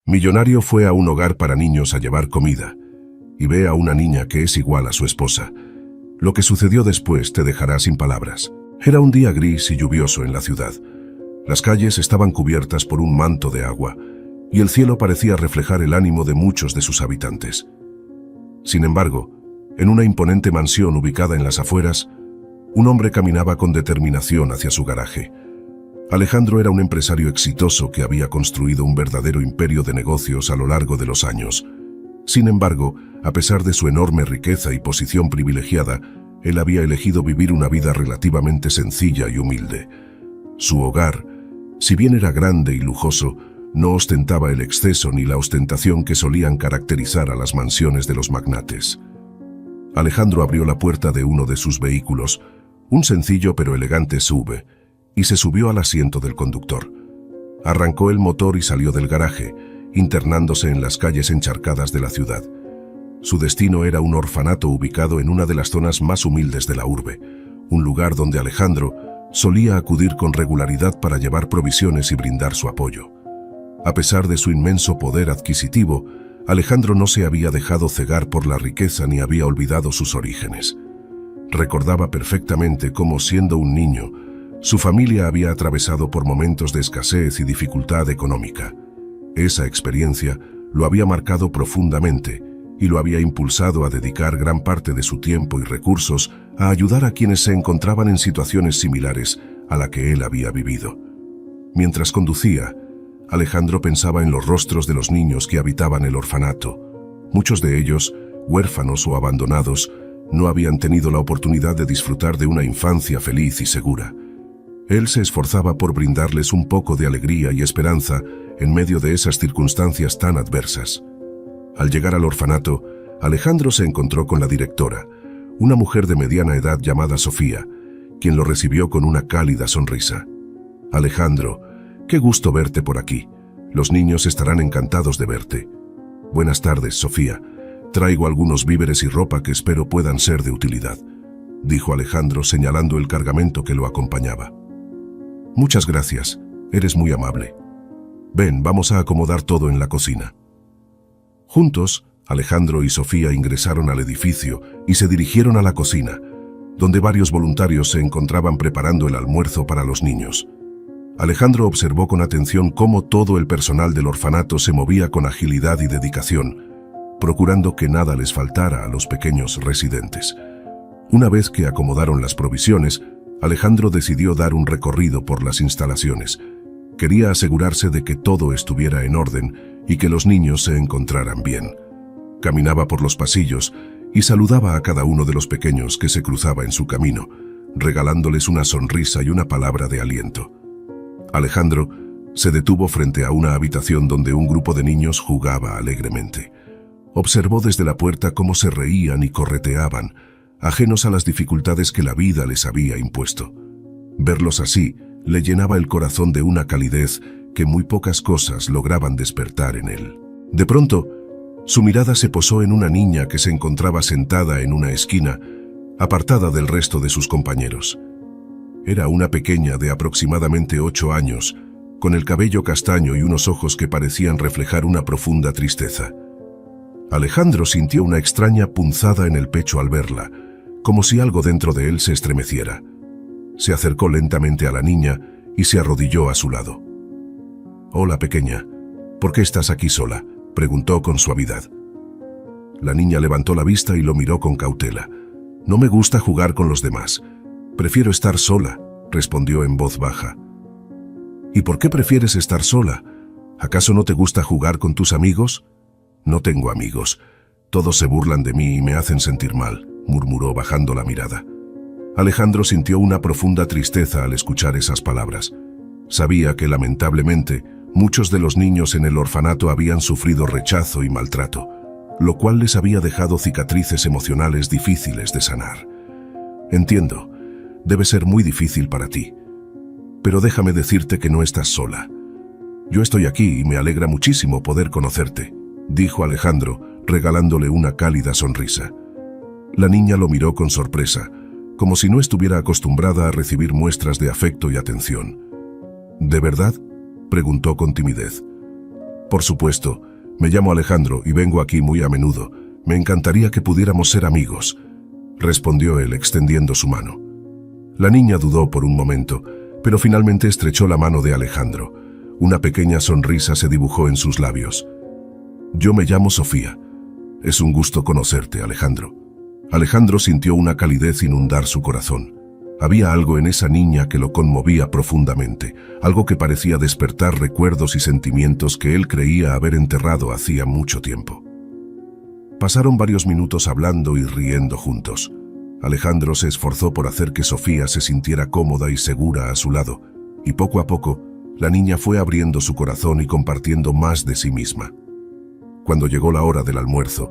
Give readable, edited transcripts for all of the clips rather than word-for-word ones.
Millonario fue a un hogar para niños a llevar comida y ve a una niña que es igual a su esposa. Lo que sucedió después te dejará sin palabras. Era un día gris y lluvioso en la ciudad. Las calles estaban cubiertas por un manto de agua y el cielo parecía reflejar el ánimo de muchos de sus habitantes. Sin embargo, en una imponente mansión ubicada en las afueras, un hombre caminaba con determinación hacia su garaje. Alejandro era un empresario exitoso que había construido un verdadero imperio de negocios a lo largo de los años. Sin embargo, a pesar de su enorme riqueza y posición privilegiada, él había elegido vivir una vida relativamente sencilla y humilde. Su hogar, si bien era grande y lujoso, no ostentaba el exceso ni la ostentación que solían caracterizar a las mansiones de los magnates. Alejandro abrió la puerta de uno de sus vehículos, un sencillo pero elegante SUV, y se subió al asiento del conductor. Arrancó el motor y salió del garaje, internándose en las calles encharcadas de la ciudad. Su destino era un orfanato ubicado en una de las zonas más humildes de la urbe, un lugar donde Alejandro solía acudir con regularidad para llevar provisiones y brindar su apoyo. A pesar de su inmenso poder adquisitivo, Alejandro no se había dejado cegar por la riqueza ni había olvidado sus orígenes. Recordaba perfectamente cómo, siendo un niño, su familia había atravesado por momentos de escasez y dificultad económica. Esa experiencia lo había marcado profundamente y lo había impulsado a dedicar gran parte de su tiempo y recursos a ayudar a quienes se encontraban en situaciones similares a la que él había vivido. Mientras conducía, Alejandro pensaba en los rostros de los niños que habitaban el orfanato. Muchos de ellos, huérfanos o abandonados, no habían tenido la oportunidad de disfrutar de una infancia feliz y segura. Él se esforzaba por brindarles un poco de alegría y esperanza en medio de esas circunstancias tan adversas. Al llegar al orfanato, Alejandro se encontró con la directora, una mujer de mediana edad llamada Sofía, quien lo recibió con una cálida sonrisa. «Alejandro, qué gusto verte por aquí. Los niños estarán encantados de verte». «Buenas tardes, Sofía. Traigo algunos víveres y ropa que espero puedan ser de utilidad», dijo Alejandro señalando el cargamento que lo acompañaba. «Muchas gracias, eres muy amable. Ven, vamos a acomodar todo en la cocina». Juntos, Alejandro y Sofía ingresaron al edificio y se dirigieron a la cocina, donde varios voluntarios se encontraban preparando el almuerzo para los niños. Alejandro observó con atención cómo todo el personal del orfanato se movía con agilidad y dedicación, procurando que nada les faltara a los pequeños residentes. Una vez que acomodaron las provisiones, Alejandro decidió dar un recorrido por las instalaciones. Quería asegurarse de que todo estuviera en orden y que los niños se encontraran bien. Caminaba por los pasillos y saludaba a cada uno de los pequeños que se cruzaba en su camino, regalándoles una sonrisa y una palabra de aliento. Alejandro se detuvo frente a una habitación donde un grupo de niños jugaba alegremente. Observó desde la puerta cómo se reían y correteaban, ajenos a las dificultades que la vida les había impuesto. Verlos así le llenaba el corazón de una calidez que muy pocas cosas lograban despertar en él. De pronto, su mirada se posó en una niña que se encontraba sentada en una esquina, apartada del resto de sus compañeros. Era una pequeña de aproximadamente 8 años, con el cabello castaño y unos ojos que parecían reflejar una profunda tristeza. Alejandro sintió una extraña punzada en el pecho al verla, como si algo dentro de él se estremeciera. Se acercó lentamente a la niña y se arrodilló a su lado. «Hola, pequeña. ¿Por qué estás aquí sola?», preguntó con suavidad. La niña levantó la vista y lo miró con cautela. «No me gusta jugar con los demás. Prefiero estar sola», respondió en voz baja. «¿Y por qué prefieres estar sola? ¿Acaso no te gusta jugar con tus amigos?». «No tengo amigos. Todos se burlan de mí y me hacen sentir mal», murmuró bajando la mirada. Alejandro sintió una profunda tristeza al escuchar esas palabras. Sabía que, lamentablemente, muchos de los niños en el orfanato habían sufrido rechazo y maltrato, lo cual les había dejado cicatrices emocionales difíciles de sanar. «Entiendo, debe ser muy difícil para ti. Pero déjame decirte que no estás sola. Yo estoy aquí y me alegra muchísimo poder conocerte», dijo Alejandro, regalándole una cálida sonrisa. La niña lo miró con sorpresa, como si no estuviera acostumbrada a recibir muestras de afecto y atención. «¿De verdad?», preguntó con timidez. Por supuesto, me llamo Alejandro y vengo aquí muy a menudo. Me encantaría que pudiéramos ser amigos, respondió él extendiendo su mano. La niña dudó por un momento, pero finalmente estrechó la mano de Alejandro. Una pequeña sonrisa se dibujó en sus labios. Yo me llamo Sofía. Es un gusto conocerte, Alejandro. Alejandro sintió una calidez inundar su corazón. Había algo en esa niña que lo conmovía profundamente, algo que parecía despertar recuerdos y sentimientos que él creía haber enterrado hacía mucho tiempo. Pasaron varios minutos hablando y riendo juntos. Alejandro se esforzó por hacer que Sofía se sintiera cómoda y segura a su lado, y poco a poco, la niña fue abriendo su corazón y compartiendo más de sí misma. Cuando llegó la hora del almuerzo,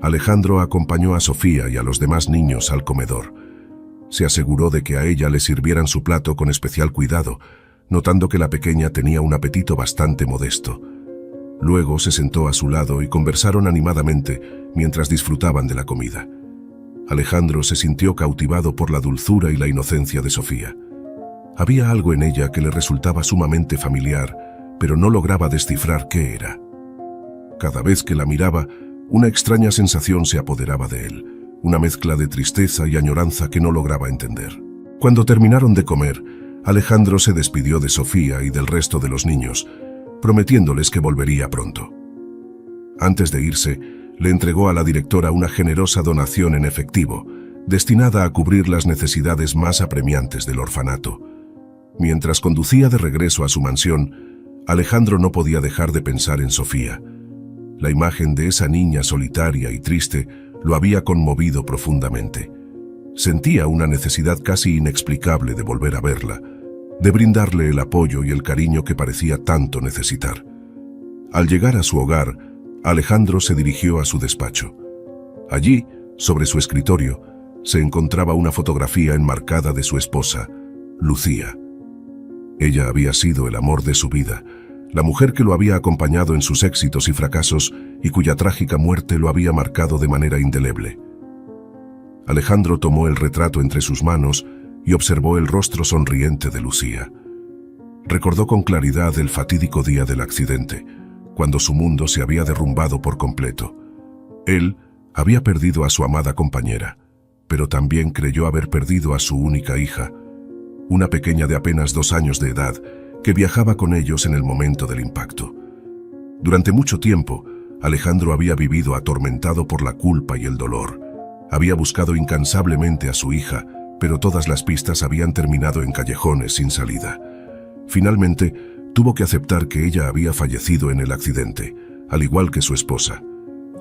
Alejandro acompañó a Sofía y a los demás niños al comedor. Se aseguró de que a ella le sirvieran su plato con especial cuidado, notando que la pequeña tenía un apetito bastante modesto. Luego se sentó a su lado y conversaron animadamente mientras disfrutaban de la comida. Alejandro se sintió cautivado por la dulzura y la inocencia de Sofía. Había algo en ella que le resultaba sumamente familiar, pero no lograba descifrar qué era. Cada vez que la miraba, una extraña sensación se apoderaba de él, una mezcla de tristeza y añoranza que no lograba entender. Cuando terminaron de comer, Alejandro se despidió de Sofía y del resto de los niños, prometiéndoles que volvería pronto. Antes de irse, le entregó a la directora una generosa donación en efectivo, destinada a cubrir las necesidades más apremiantes del orfanato. Mientras conducía de regreso a su mansión, Alejandro no podía dejar de pensar en Sofía. La imagen de esa niña solitaria y triste lo había conmovido profundamente. Sentía una necesidad casi inexplicable de volver a verla, de brindarle el apoyo y el cariño que parecía tanto necesitar. Al llegar a su hogar, Alejandro se dirigió a su despacho. Allí, sobre su escritorio, se encontraba una fotografía enmarcada de su esposa, Lucía. Ella había sido el amor de su vida, la mujer que lo había acompañado en sus éxitos y fracasos y cuya trágica muerte lo había marcado de manera indeleble. Alejandro tomó el retrato entre sus manos y observó el rostro sonriente de Lucía. Recordó con claridad el fatídico día del accidente, cuando su mundo se había derrumbado por completo. Él había perdido a su amada compañera, pero también creyó haber perdido a su única hija, una pequeña de apenas 2 años de edad, que viajaba con ellos en el momento del impacto. Durante mucho tiempo, Alejandro había vivido atormentado por la culpa y el dolor. Había buscado incansablemente a su hija, pero todas las pistas habían terminado en callejones sin salida. Finalmente, tuvo que aceptar que ella había fallecido en el accidente, al igual que su esposa.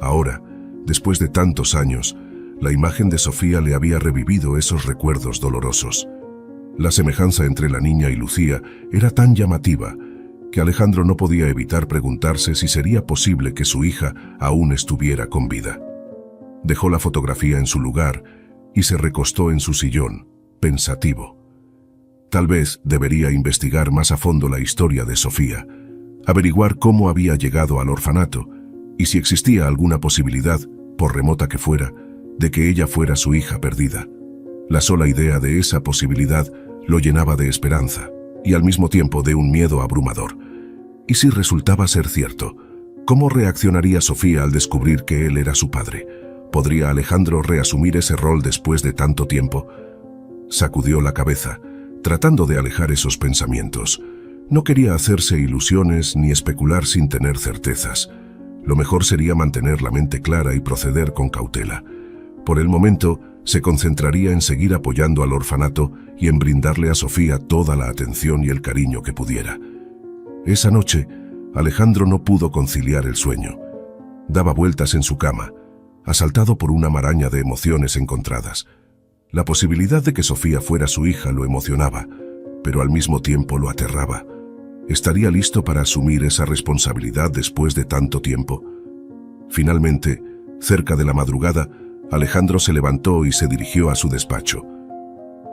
Ahora, después de tantos años, la imagen de Sofía le había revivido esos recuerdos dolorosos. La semejanza entre la niña y Lucía era tan llamativa que Alejandro no podía evitar preguntarse si sería posible que su hija aún estuviera con vida. Dejó la fotografía en su lugar y se recostó en su sillón, pensativo. Tal vez debería investigar más a fondo la historia de Sofía, averiguar cómo había llegado al orfanato y si existía alguna posibilidad, por remota que fuera, de que ella fuera su hija perdida. La sola idea de esa posibilidad lo llenaba de esperanza y al mismo tiempo de un miedo abrumador. ¿Y si resultaba ser cierto? ¿Cómo reaccionaría Sofía al descubrir que él era su padre? ¿Podría Alejandro reasumir ese rol después de tanto tiempo? Sacudió la cabeza, tratando de alejar esos pensamientos. No quería hacerse ilusiones ni especular sin tener certezas. Lo mejor sería mantener la mente clara y proceder con cautela. Por el momento, se concentraría en seguir apoyando al orfanato y en brindarle a Sofía toda la atención y el cariño que pudiera. Esa noche, Alejandro no pudo conciliar el sueño. Daba vueltas en su cama, asaltado por una maraña de emociones encontradas. La posibilidad de que Sofía fuera su hija lo emocionaba, pero al mismo tiempo lo aterraba. ¿Estaría listo para asumir esa responsabilidad después de tanto tiempo? Finalmente, cerca de la madrugada, Alejandro se levantó y se dirigió a su despacho.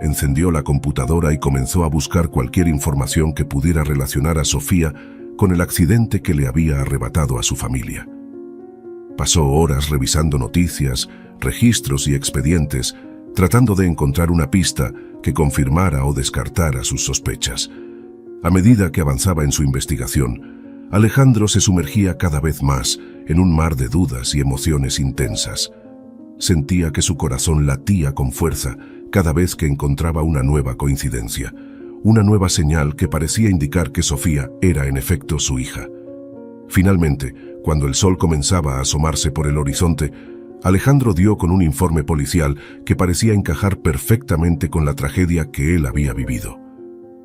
Encendió la computadora y comenzó a buscar cualquier información que pudiera relacionar a Sofía con el accidente que le había arrebatado a su familia. Pasó horas revisando noticias, registros y expedientes, tratando de encontrar una pista que confirmara o descartara sus sospechas. A medida que avanzaba en su investigación, Alejandro se sumergía cada vez más en un mar de dudas y emociones intensas. Sentía que su corazón latía con fuerza cada vez que encontraba una nueva coincidencia, una nueva señal que parecía indicar que Sofía era en efecto su hija. Finalmente, cuando el sol comenzaba a asomarse por el horizonte, Alejandro dio con un informe policial que parecía encajar perfectamente con la tragedia que él había vivido.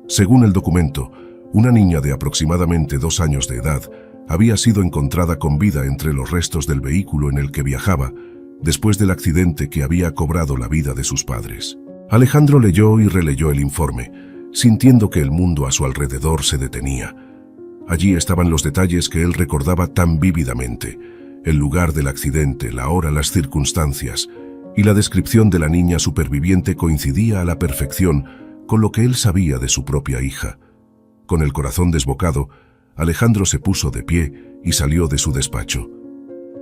Según el documento, una niña de aproximadamente 2 años de edad había sido encontrada con vida entre los restos del vehículo en el que viajaba, después del accidente que había cobrado la vida de sus padres. Alejandro leyó y releyó el informe, sintiendo que el mundo a su alrededor se detenía. Allí estaban los detalles que él recordaba tan vívidamente: el lugar del accidente, la hora, las circunstancias, y la descripción de la niña superviviente coincidía a la perfección con lo que él sabía de su propia hija. Con el corazón desbocado, Alejandro se puso de pie y salió de su despacho.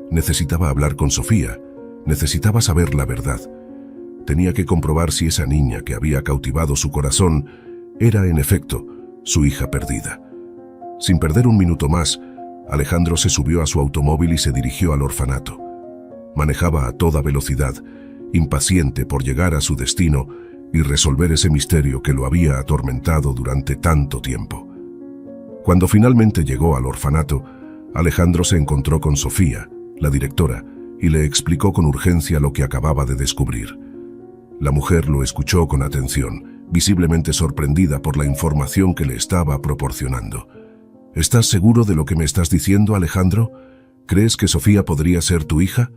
Necesitaba hablar con Sofía, necesitaba saber la verdad. Tenía que comprobar si esa niña que había cautivado su corazón era, en efecto, su hija perdida. Sin perder un minuto más, Alejandro se subió a su automóvil y se dirigió al orfanato. Manejaba a toda velocidad, impaciente por llegar a su destino y resolver ese misterio que lo había atormentado durante tanto tiempo. Cuando finalmente llegó al orfanato, Alejandro se encontró con Sofía, la directora, y le explicó con urgencia lo que acababa de descubrir. La mujer lo escuchó con atención, visiblemente sorprendida por la información que le estaba proporcionando. ¿Estás seguro de lo que me estás diciendo, Alejandro? ¿Crees que Sofía podría ser tu hija?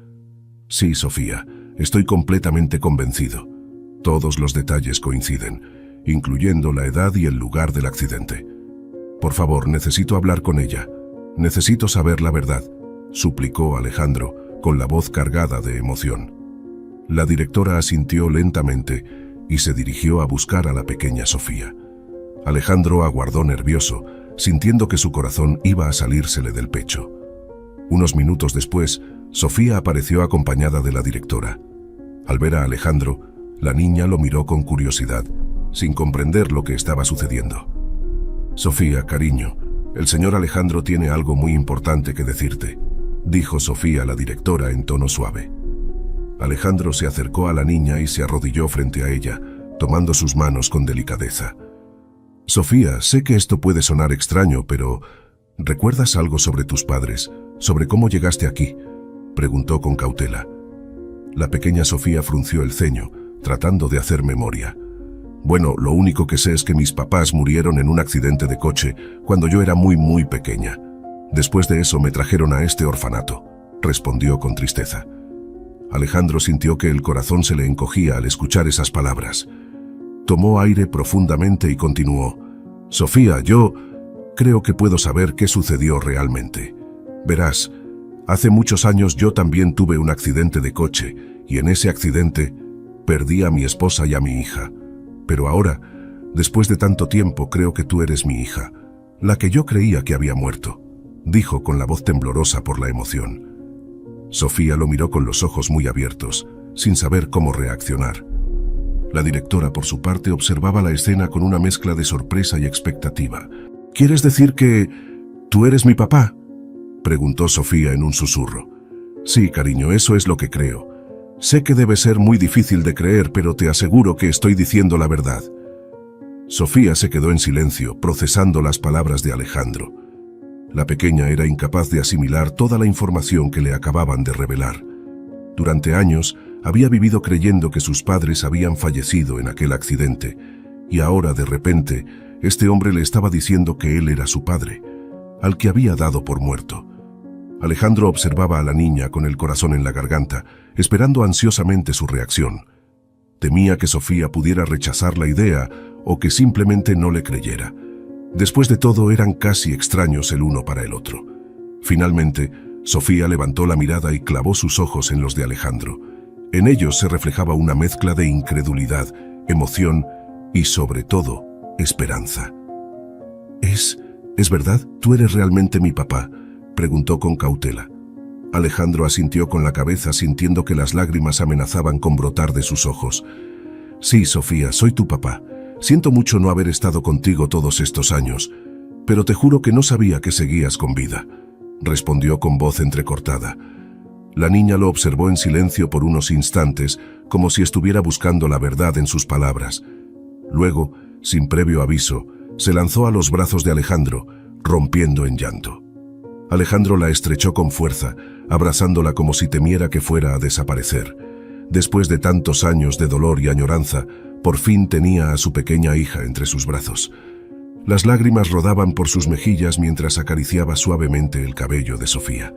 Sí, Sofía, estoy completamente convencido. Todos los detalles coinciden, incluyendo la edad y el lugar del accidente. Por favor, necesito hablar con ella. Necesito saber la verdad, suplicó Alejandro, con la voz cargada de emoción. La directora asintió lentamente y se dirigió a buscar a la pequeña Sofía. Alejandro aguardó nervioso, sintiendo que su corazón iba a salírsele del pecho. Unos minutos después, Sofía apareció acompañada de la directora. Al ver a Alejandro, la niña lo miró con curiosidad, sin comprender lo que estaba sucediendo. Sofía, cariño, el señor Alejandro tiene algo muy importante que decirte, dijo Sofía a la directora en tono suave. Alejandro se acercó a la niña y se arrodilló frente a ella, tomando sus manos con delicadeza. Sofía, sé que esto puede sonar extraño, pero ¿recuerdas algo sobre tus padres, sobre cómo llegaste aquí?, preguntó con cautela. La pequeña Sofía frunció el ceño, tratando de hacer memoria. Bueno, lo único que sé es que mis papás murieron en un accidente de coche cuando yo era muy pequeña. Después de eso me trajeron a este orfanato, respondió con tristeza. Alejandro sintió que el corazón se le encogía al escuchar esas palabras. Tomó aire profundamente y continuó. Sofía, yo creo que puedo saber qué sucedió realmente. Verás, hace muchos años yo también tuve un accidente de coche y en ese accidente perdí a mi esposa y a mi hija. Pero ahora, después de tanto tiempo, creo que tú eres mi hija, la que yo creía que había muerto, dijo con la voz temblorosa por la emoción. Sofía lo miró con los ojos muy abiertos, sin saber cómo reaccionar. La directora, por su parte, observaba la escena con una mezcla de sorpresa y expectativa. ¿Quieres decir que tú eres mi papá?, preguntó Sofía en un susurro. Sí, cariño, eso es lo que creo. Sé que debe ser muy difícil de creer, pero te aseguro que estoy diciendo la verdad. Sofía se quedó en silencio, procesando las palabras de Alejandro. La pequeña era incapaz de asimilar toda la información que le acababan de revelar. Durante años, había vivido creyendo que sus padres habían fallecido en aquel accidente, y ahora, de repente, este hombre le estaba diciendo que él era su padre, al que había dado por muerto. Alejandro observaba a la niña con el corazón en la garganta, esperando ansiosamente su reacción. Temía que Sofía pudiera rechazar la idea o que simplemente no le creyera. Después de todo, eran casi extraños el uno para el otro. Finalmente, Sofía levantó la mirada y clavó sus ojos en los de Alejandro. En ellos se reflejaba una mezcla de incredulidad, emoción y, sobre todo, esperanza. ¿Es verdad? ¿Tú eres realmente mi papá?, preguntó con cautela. Alejandro asintió con la cabeza, sintiendo que las lágrimas amenazaban con brotar de sus ojos. Sí, Sofía, soy tu papá. Siento mucho no haber estado contigo todos estos años, Pero te juro que no sabía que seguías con vida, respondió con voz entrecortada. La niña lo observó en silencio por unos instantes, como si estuviera buscando la verdad en sus palabras. Luego, sin previo aviso, se lanzó a los brazos de Alejandro, rompiendo en llanto. Alejandro la estrechó con fuerza, abrazándola como si temiera que fuera a desaparecer. Después de tantos años de dolor y añoranza, por fin tenía a su pequeña hija entre sus brazos. Las lágrimas rodaban por sus mejillas mientras acariciaba suavemente el cabello de Sofía.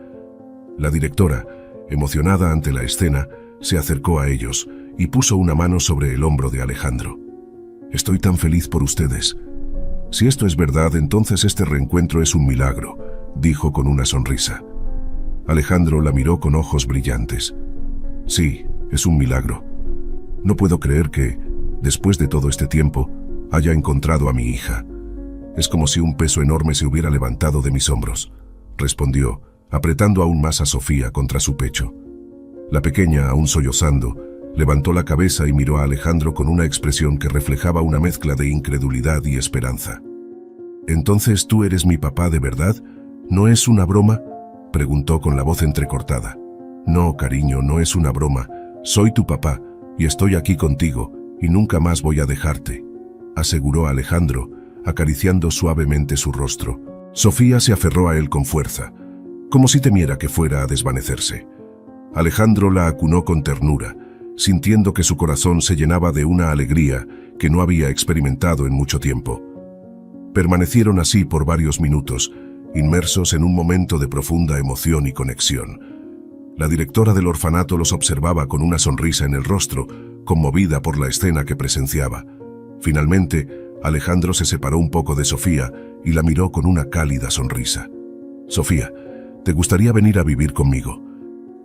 La directora, emocionada ante la escena, se acercó a ellos y puso una mano sobre el hombro de Alejandro. «Estoy tan feliz por ustedes. Si esto es verdad, entonces este reencuentro es un milagro», dijo con una sonrisa. Alejandro la miró con ojos brillantes. «Sí, es un milagro. No puedo creer que, después de todo este tiempo, haya encontrado a mi hija. Es como si un peso enorme se hubiera levantado de mis hombros», respondió, apretando aún más a Sofía contra su pecho. La pequeña, aún sollozando, levantó la cabeza y miró a Alejandro con una expresión que reflejaba una mezcla de incredulidad y esperanza. «¿Entonces tú eres mi papá de verdad? ¿No es una broma?», preguntó con la voz entrecortada. «No, cariño, no es una broma. Soy tu papá y estoy aquí contigo y nunca más voy a dejarte», aseguró Alejandro, acariciando suavemente su rostro. Sofía se aferró a él con fuerza, como si temiera que fuera a desvanecerse. Alejandro la acunó con ternura, sintiendo que su corazón se llenaba de una alegría que no había experimentado en mucho tiempo. Permanecieron así por varios minutos, inmersos en un momento de profunda emoción y conexión. La directora del orfanato los observaba con una sonrisa en el rostro, conmovida por la escena que presenciaba. Finalmente, Alejandro se separó un poco de Sofía y la miró con una cálida sonrisa. «Sofía, ¿te gustaría venir a vivir conmigo?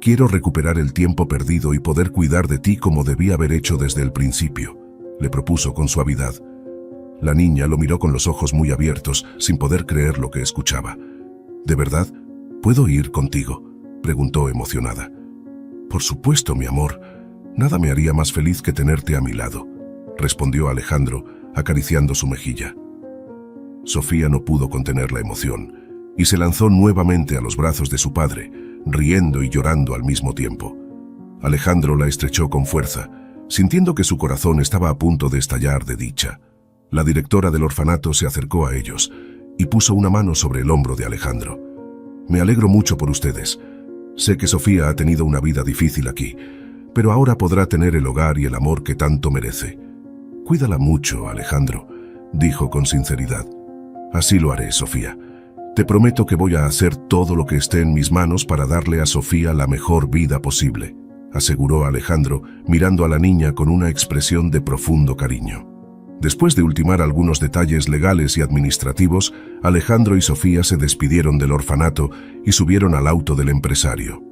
Quiero recuperar el tiempo perdido y poder cuidar de ti como debí haber hecho desde el principio», le propuso con suavidad. La niña lo miró con los ojos muy abiertos, sin poder creer lo que escuchaba. «¿De verdad? ¿Puedo ir contigo?», preguntó emocionada. «Por supuesto, mi amor. Nada me haría más feliz que tenerte a mi lado», respondió Alejandro, acariciando su mejilla. Sofía no pudo contener la emoción y se lanzó nuevamente a los brazos de su padre, riendo y llorando al mismo tiempo. Alejandro la estrechó con fuerza, sintiendo que su corazón estaba a punto de estallar de dicha. La directora del orfanato se acercó a ellos y puso una mano sobre el hombro de Alejandro. «Me alegro mucho por ustedes. Sé que Sofía ha tenido una vida difícil aquí, pero ahora podrá tener el hogar y el amor que tanto merece. Cuídala mucho, Alejandro», dijo con sinceridad. «Así lo haré, Sofía. Te prometo que voy a hacer todo lo que esté en mis manos para darle a Sofía la mejor vida posible», aseguró Alejandro, mirando a la niña con una expresión de profundo cariño. Después de ultimar algunos detalles legales y administrativos, Alejandro y Sofía se despidieron del orfanato y subieron al auto del empresario.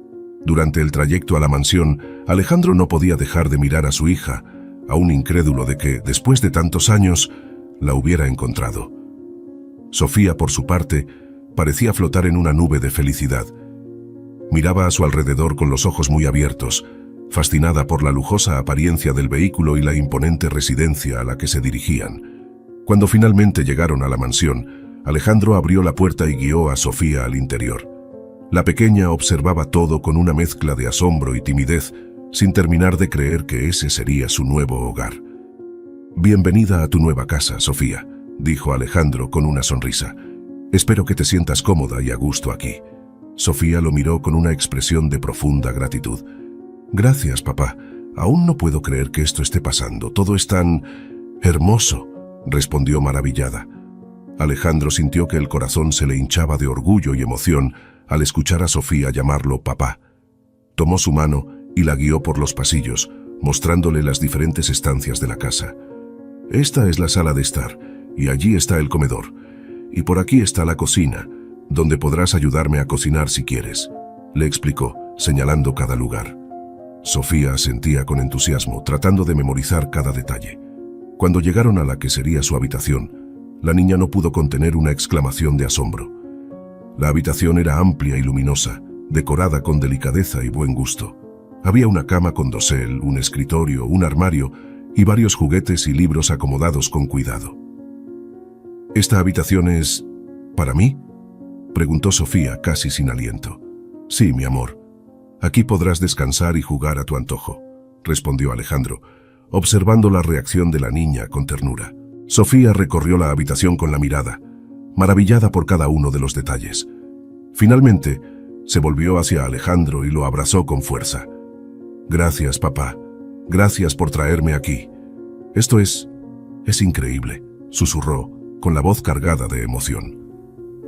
Durante el trayecto a la mansión, Alejandro no podía dejar de mirar a su hija, aún incrédulo de que, después de tantos años, la hubiera encontrado. Sofía, por su parte, parecía flotar en una nube de felicidad. Miraba a su alrededor con los ojos muy abiertos, fascinada por la lujosa apariencia del vehículo y la imponente residencia a la que se dirigían. Cuando finalmente llegaron a la mansión, Alejandro abrió la puerta y guió a Sofía al interior. La pequeña observaba todo con una mezcla de asombro y timidez, sin terminar de creer que ese sería su nuevo hogar. «Bienvenida a tu nueva casa, Sofía», dijo Alejandro con una sonrisa. «Espero que te sientas cómoda y a gusto aquí». Sofía lo miró con una expresión de profunda gratitud. «Gracias, papá. Aún no puedo creer que esto esté pasando. Todo es tan hermoso», respondió maravillada. Alejandro sintió que el corazón se le hinchaba de orgullo y emoción al escuchar a Sofía llamarlo papá. Tomó su mano y la guió por los pasillos, mostrándole las diferentes estancias de la casa. «Esta es la sala de estar, y allí está el comedor. Y por aquí está la cocina, donde podrás ayudarme a cocinar si quieres», le explicó, señalando cada lugar. Sofía asentía con entusiasmo, tratando de memorizar cada detalle. Cuando llegaron a la que sería su habitación, la niña no pudo contener una exclamación de asombro. La habitación era amplia y luminosa, decorada con delicadeza y buen gusto. Había una cama con dosel, un escritorio, un armario y varios juguetes y libros acomodados con cuidado. «Esta habitación es ¿Para mí?, preguntó Sofía casi sin aliento. Sí, mi amor. Aquí podrás descansar y jugar a tu antojo, respondió Alejandro, observando la reacción de la niña con ternura. Sofía recorrió la habitación con la mirada, maravillada por cada uno de los detalles. Finalmente, se volvió hacia Alejandro y lo abrazó con fuerza. Gracias, papá. Gracias por traerme aquí. Esto es increíble, susurró, con la voz cargada de emoción.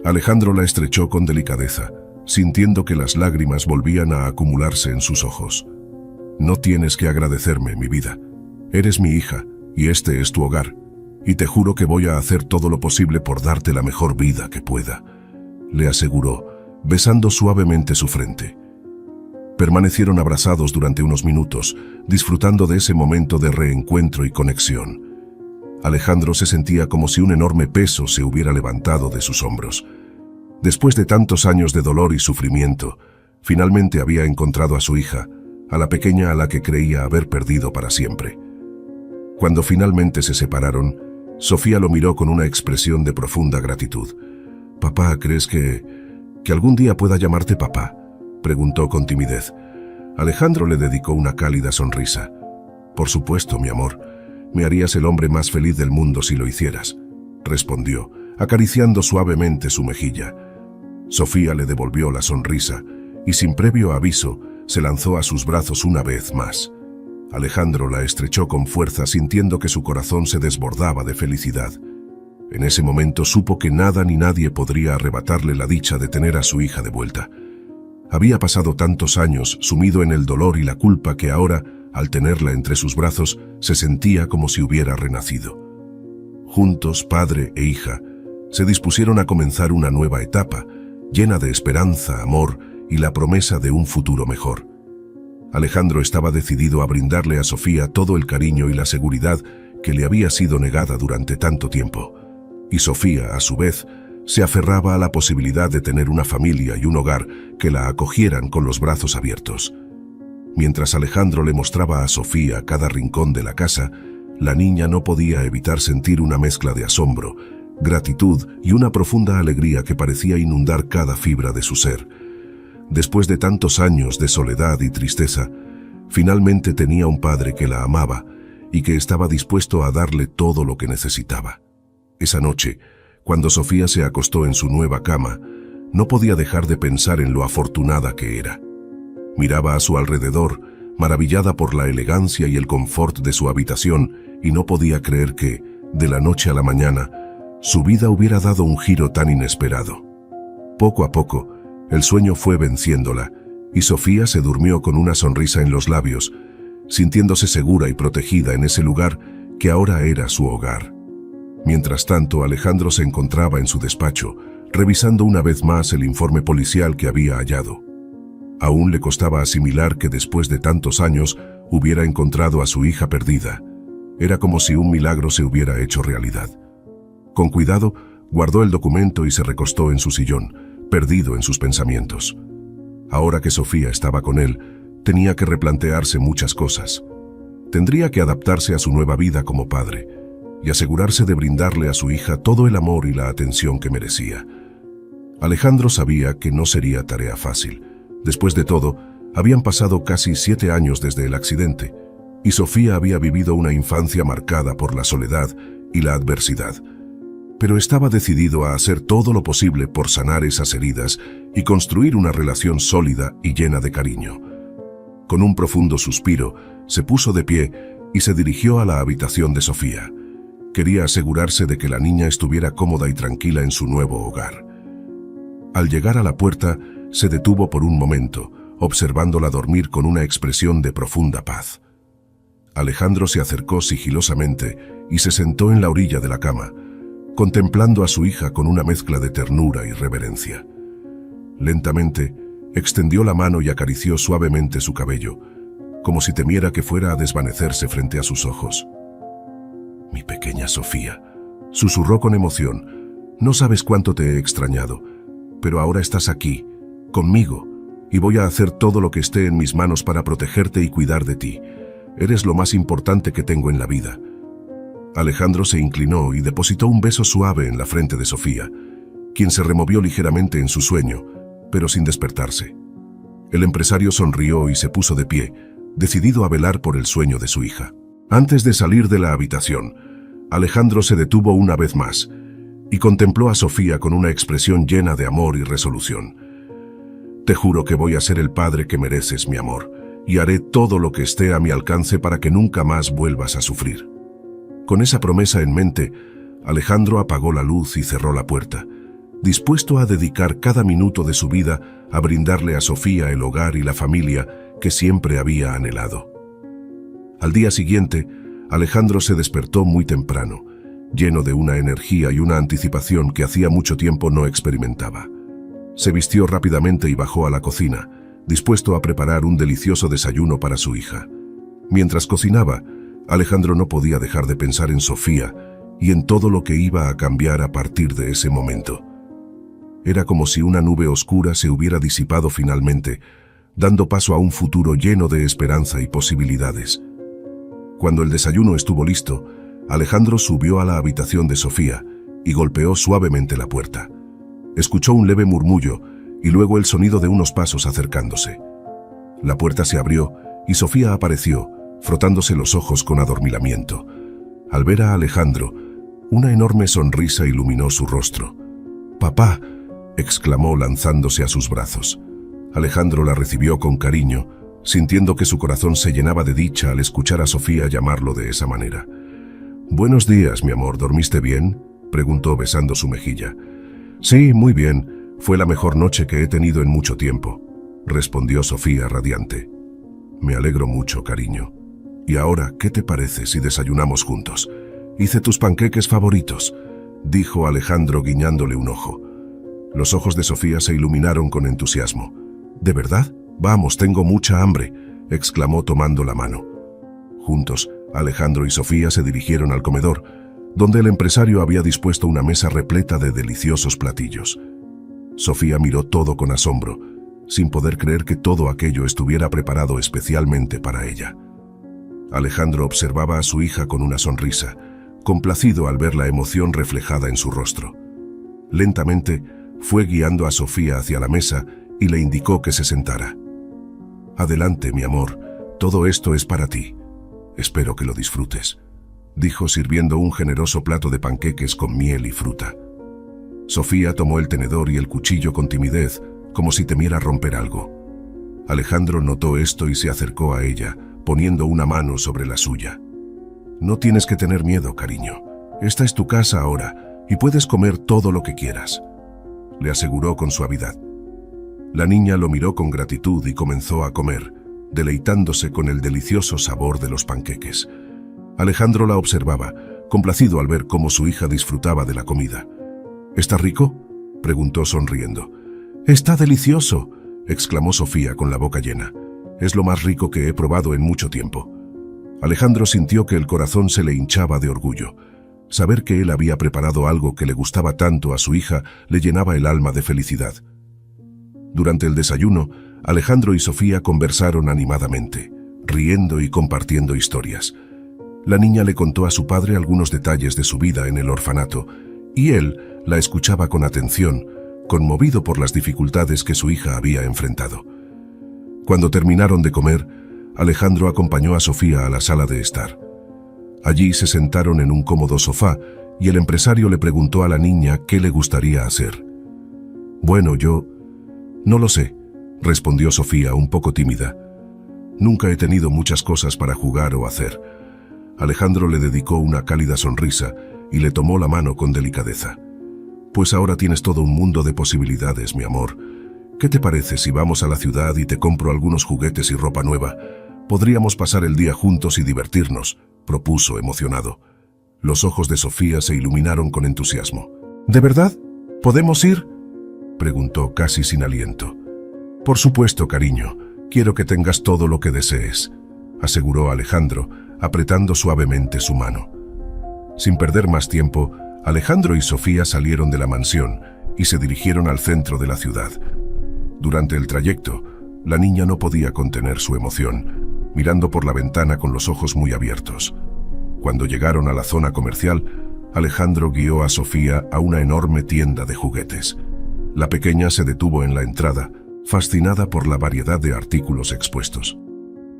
Alejandro la estrechó con delicadeza, sintiendo que las lágrimas volvían a acumularse en sus ojos. No tienes que agradecerme, mi vida. Eres mi hija, y este es tu hogar, y te juro que voy a hacer todo lo posible por darte la mejor vida que pueda, le aseguró, besando suavemente su frente. Permanecieron abrazados durante unos minutos, disfrutando de ese momento de reencuentro y conexión. Alejandro se sentía como si un enorme peso se hubiera levantado de sus hombros. Después de tantos años de dolor y sufrimiento, finalmente había encontrado a su hija, a la pequeña a la que creía haber perdido para siempre. Cuando finalmente se separaron, Sofía lo miró con una expresión de profunda gratitud. «Papá, ¿crees que algún día pueda llamarte papá?», preguntó con timidez. Alejandro le dedicó una cálida sonrisa. «Por supuesto, mi amor. Me harías el hombre más feliz del mundo si lo hicieras», respondió, acariciando suavemente su mejilla. Sofía le devolvió la sonrisa y sin previo aviso se lanzó a sus brazos una vez más. Alejandro la estrechó con fuerza, sintiendo que su corazón se desbordaba de felicidad. En ese momento supo que nada ni nadie podría arrebatarle la dicha de tener a su hija de vuelta. Había pasado tantos años sumido en el dolor y la culpa que ahora, al tenerla entre sus brazos, se sentía como si hubiera renacido. Juntos, padre e hija, se dispusieron a comenzar una nueva etapa, llena de esperanza, amor y la promesa de un futuro mejor. Alejandro estaba decidido a brindarle a Sofía todo el cariño y la seguridad que le había sido negada durante tanto tiempo. Y Sofía, a su vez, se aferraba a la posibilidad de tener una familia y un hogar que la acogieran con los brazos abiertos. Mientras Alejandro le mostraba a Sofía cada rincón de la casa, la niña no podía evitar sentir una mezcla de asombro, gratitud y una profunda alegría que parecía inundar cada fibra de su ser. Después de tantos años de soledad y tristeza, finalmente tenía un padre que la amaba y que estaba dispuesto a darle todo lo que necesitaba. Esa noche, cuando Sofía se acostó en su nueva cama, no podía dejar de pensar en lo afortunada que era. Miraba a su alrededor, maravillada por la elegancia y el confort de su habitación, y no podía creer que, de la noche a la mañana, su vida hubiera dado un giro tan inesperado. Poco a poco, el sueño fue venciéndola, y Sofía se durmió con una sonrisa en los labios, sintiéndose segura y protegida en ese lugar que ahora era su hogar. Mientras tanto, Alejandro se encontraba en su despacho, revisando una vez más el informe policial que había hallado. Aún le costaba asimilar que después de tantos años hubiera encontrado a su hija perdida. Era como si un milagro se hubiera hecho realidad. Con cuidado, guardó el documento y se recostó en su sillón, perdido en sus pensamientos. Ahora que Sofía estaba con él, tenía que replantearse muchas cosas. Tendría que adaptarse a su nueva vida como padre y asegurarse de brindarle a su hija todo el amor y la atención que merecía. Alejandro sabía que no sería tarea fácil. Después de todo, habían pasado casi 7 años desde el accidente, y Sofía había vivido una infancia marcada por la soledad y la adversidad. Pero estaba decidido a hacer todo lo posible por sanar esas heridas y construir una relación sólida y llena de cariño. Con un profundo suspiro, se puso de pie y se dirigió a la habitación de Sofía. Quería asegurarse de que la niña estuviera cómoda y tranquila en su nuevo hogar. Al llegar a la puerta, se detuvo por un momento, observándola dormir con una expresión de profunda paz. Alejandro se acercó sigilosamente y se sentó en la orilla de la cama, contemplando a su hija con una mezcla de ternura y reverencia. Lentamente, extendió la mano y acarició suavemente su cabello, como si temiera que fuera a desvanecerse frente a sus ojos. «Mi pequeña Sofía», susurró con emoción, «no sabes cuánto te he extrañado, pero ahora estás aquí, conmigo, y voy a hacer todo lo que esté en mis manos para protegerte y cuidar de ti. Eres lo más importante que tengo en la vida». Alejandro se inclinó y depositó un beso suave en la frente de Sofía, quien se removió ligeramente en su sueño, pero sin despertarse. El empresario sonrió y se puso de pie, decidido a velar por el sueño de su hija. Antes de salir de la habitación, Alejandro se detuvo una vez más y contempló a Sofía con una expresión llena de amor y resolución. «Te juro que voy a ser el padre que mereces, mi amor, y haré todo lo que esté a mi alcance para que nunca más vuelvas a sufrir». Con esa promesa en mente, Alejandro apagó la luz y cerró la puerta, dispuesto a dedicar cada minuto de su vida a brindarle a Sofía el hogar y la familia que siempre había anhelado. Al día siguiente, Alejandro se despertó muy temprano, lleno de una energía y una anticipación que hacía mucho tiempo no experimentaba. Se vistió rápidamente y bajó a la cocina, dispuesto a preparar un delicioso desayuno para su hija. Mientras cocinaba, Alejandro no podía dejar de pensar en Sofía y en todo lo que iba a cambiar a partir de ese momento. Era como si una nube oscura se hubiera disipado finalmente, dando paso a un futuro lleno de esperanza y posibilidades. Cuando el desayuno estuvo listo, Alejandro subió a la habitación de Sofía y golpeó suavemente la puerta. Escuchó un leve murmullo y luego el sonido de unos pasos acercándose. La puerta se abrió y Sofía apareció, frotándose los ojos con adormilamiento. Al ver a Alejandro, una enorme sonrisa iluminó su rostro. «¡Papá!», exclamó lanzándose a sus brazos. Alejandro la recibió con cariño, sintiendo que su corazón se llenaba de dicha al escuchar a Sofía llamarlo de esa manera. «Buenos días, mi amor, ¿dormiste bien?», preguntó besando su mejilla. «Sí, muy bien. Fue la mejor noche que he tenido en mucho tiempo», respondió Sofía radiante. «Me alegro mucho, cariño. Y ahora, ¿qué te parece si desayunamos juntos? Hice tus panqueques favoritos», dijo Alejandro guiñándole un ojo. Los ojos de Sofía se iluminaron con entusiasmo. «¿De verdad? Vamos, tengo mucha hambre», exclamó tomando la mano. Juntos, Alejandro y Sofía se dirigieron al comedor, donde el empresario había dispuesto una mesa repleta de deliciosos platillos. Sofía miró todo con asombro, sin poder creer que todo aquello estuviera preparado especialmente para ella. Alejandro observaba a su hija con una sonrisa, complacido al ver la emoción reflejada en su rostro. Lentamente, fue guiando a Sofía hacia la mesa y le indicó que se sentara. «Adelante, mi amor, todo esto es para ti. Espero que lo disfrutes», dijo sirviendo un generoso plato de panqueques con miel y fruta. Sofía tomó el tenedor y el cuchillo con timidez, como si temiera romper algo. Alejandro notó esto y se acercó a ella, poniendo una mano sobre la suya. «No tienes que tener miedo, cariño. Esta es tu casa ahora y puedes comer todo lo que quieras», le aseguró con suavidad. La niña lo miró con gratitud y comenzó a comer, deleitándose con el delicioso sabor de los panqueques. Alejandro la observaba, complacido al ver cómo su hija disfrutaba de la comida. «¿Está rico?», preguntó sonriendo. «Está delicioso», exclamó Sofía con la boca llena. «Es lo más rico que he probado en mucho tiempo». Alejandro sintió que el corazón se le hinchaba de orgullo. Saber que él había preparado algo que le gustaba tanto a su hija le llenaba el alma de felicidad. Durante el desayuno, Alejandro y Sofía conversaron animadamente, riendo y compartiendo historias. La niña le contó a su padre algunos detalles de su vida en el orfanato, y él la escuchaba con atención, conmovido por las dificultades que su hija había enfrentado. Cuando terminaron de comer, Alejandro acompañó a Sofía a la sala de estar. Allí se sentaron en un cómodo sofá y el empresario le preguntó a la niña qué le gustaría hacer. «Bueno, yo no lo sé», respondió Sofía un poco tímida. «Nunca he tenido muchas cosas para jugar o hacer». Alejandro le dedicó una cálida sonrisa y le tomó la mano con delicadeza. «Pues ahora tienes todo un mundo de posibilidades, mi amor. ¿Qué te parece si vamos a la ciudad y te compro algunos juguetes y ropa nueva? Podríamos pasar el día juntos y divertirnos», propuso emocionado. Los ojos de Sofía se iluminaron con entusiasmo. «¿De verdad? ¿Podemos ir?», preguntó casi sin aliento. «Por supuesto, cariño. Quiero que tengas todo lo que desees», aseguró Alejandro, apretando suavemente su mano. Sin perder más tiempo, Alejandro y Sofía salieron de la mansión y se dirigieron al centro de la ciudad. Durante el trayecto, la niña no podía contener su emoción, mirando por la ventana con los ojos muy abiertos. Cuando llegaron a la zona comercial, Alejandro guió a Sofía a una enorme tienda de juguetes. La pequeña se detuvo en la entrada, fascinada por la variedad de artículos expuestos.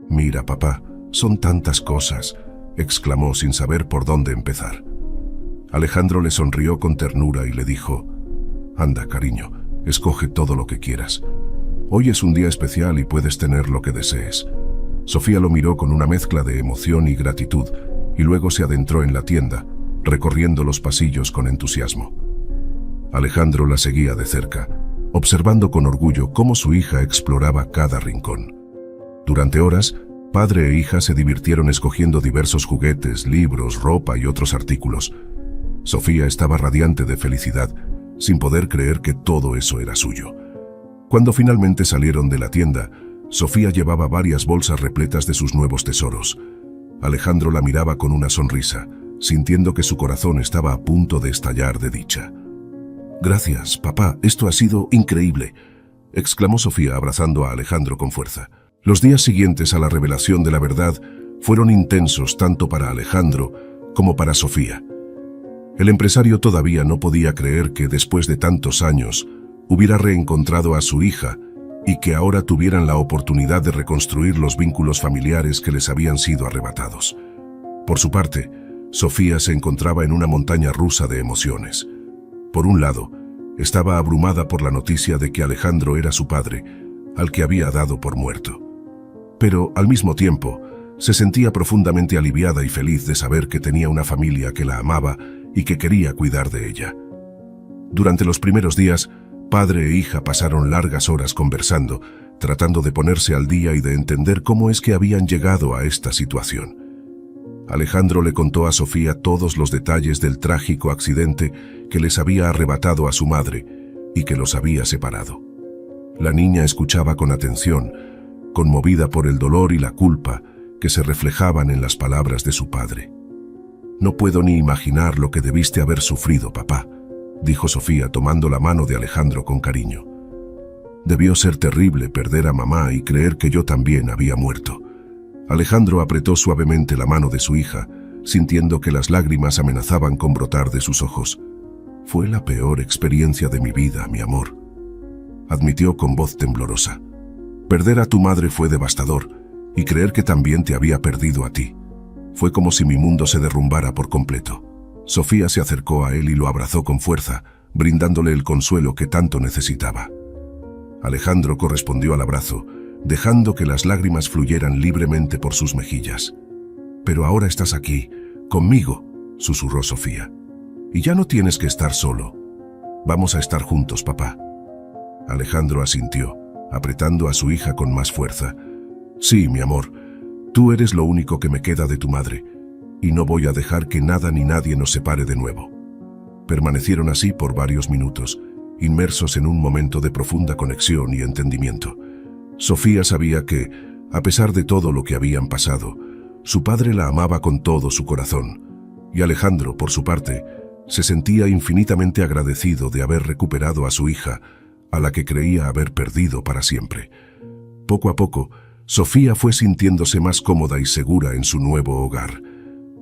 «Mira, papá, son tantas cosas», exclamó sin saber por dónde empezar. Alejandro le sonrió con ternura y le dijo: «Anda, cariño, escoge todo lo que quieras. Hoy es un día especial y puedes tener lo que desees». Sofía lo miró con una mezcla de emoción y gratitud y luego se adentró en la tienda, recorriendo los pasillos con entusiasmo. Alejandro la seguía de cerca, observando con orgullo cómo su hija exploraba cada rincón. Durante horas, padre e hija se divirtieron escogiendo diversos juguetes, libros, ropa y otros artículos. Sofía estaba radiante de felicidad, sin poder creer que todo eso era suyo. Cuando finalmente salieron de la tienda, Sofía llevaba varias bolsas repletas de sus nuevos tesoros. Alejandro la miraba con una sonrisa, sintiendo que su corazón estaba a punto de estallar de dicha. «Gracias, papá, esto ha sido increíble», exclamó Sofía abrazando a Alejandro con fuerza. Los días siguientes a la revelación de la verdad fueron intensos tanto para Alejandro como para Sofía. El empresario todavía no podía creer que después de tantos años hubiera reencontrado a su hija y que ahora tuvieran la oportunidad de reconstruir los vínculos familiares que les habían sido arrebatados. Por su parte, Sofía se encontraba en una montaña rusa de emociones. Por un lado, estaba abrumada por la noticia de que Alejandro era su padre, al que había dado por muerto. Pero, al mismo tiempo, se sentía profundamente aliviada y feliz de saber que tenía una familia que la amaba y que quería cuidar de ella. Durante los primeros días, padre e hija pasaron largas horas conversando, tratando de ponerse al día y de entender cómo es que habían llegado a esta situación. Alejandro le contó a Sofía todos los detalles del trágico accidente que les había arrebatado a su madre y que los había separado. La niña escuchaba con atención, conmovida por el dolor y la culpa que se reflejaban en las palabras de su padre. «No puedo ni imaginar lo que debiste haber sufrido, papá», dijo Sofía tomando la mano de Alejandro con cariño. «Debió ser terrible perder a mamá y creer que yo también había muerto». Alejandro apretó suavemente la mano de su hija, sintiendo que las lágrimas amenazaban con brotar de sus ojos. «Fue la peor experiencia de mi vida, mi amor», admitió con voz temblorosa. «Perder a tu madre fue devastador, y creer que también te había perdido a ti. Fue como si mi mundo se derrumbara por completo». Sofía se acercó a él y lo abrazó con fuerza, brindándole el consuelo que tanto necesitaba. Alejandro correspondió al abrazo, dejando que las lágrimas fluyeran libremente por sus mejillas. «Pero ahora estás aquí, conmigo», susurró Sofía. «Y ya no tienes que estar solo. Vamos a estar juntos, papá». Alejandro asintió, apretando a su hija con más fuerza. «Sí, mi amor, tú eres lo único que me queda de tu madre, y no voy a dejar que nada ni nadie nos separe de nuevo». Permanecieron así por varios minutos, inmersos en un momento de profunda conexión y entendimiento. Sofía sabía que, a pesar de todo lo que habían pasado, su padre la amaba con todo su corazón, y Alejandro, por su parte, se sentía infinitamente agradecido de haber recuperado a su hija, a la que creía haber perdido para siempre. Poco a poco, Sofía fue sintiéndose más cómoda y segura en su nuevo hogar.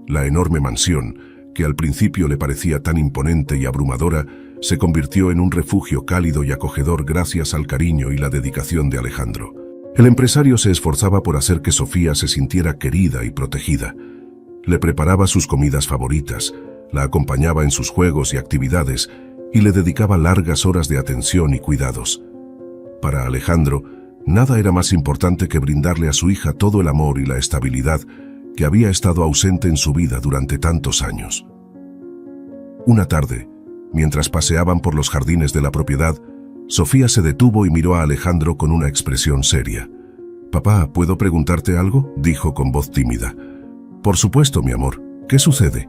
La enorme mansión, que al principio le parecía tan imponente y abrumadora, se convirtió en un refugio cálido y acogedor gracias al cariño y la dedicación de Alejandro. El empresario se esforzaba por hacer que Sofía se sintiera querida y protegida. Le preparaba sus comidas favoritas, la acompañaba en sus juegos y actividades y le dedicaba largas horas de atención y cuidados. Para Alejandro, nada era más importante que brindarle a su hija todo el amor y la estabilidad que había estado ausente en su vida durante tantos años. Una tarde, mientras paseaban por los jardines de la propiedad, Sofía se detuvo y miró a Alejandro con una expresión seria. «Papá, ¿puedo preguntarte algo?», dijo con voz tímida. «Por supuesto, mi amor. ¿Qué sucede?»,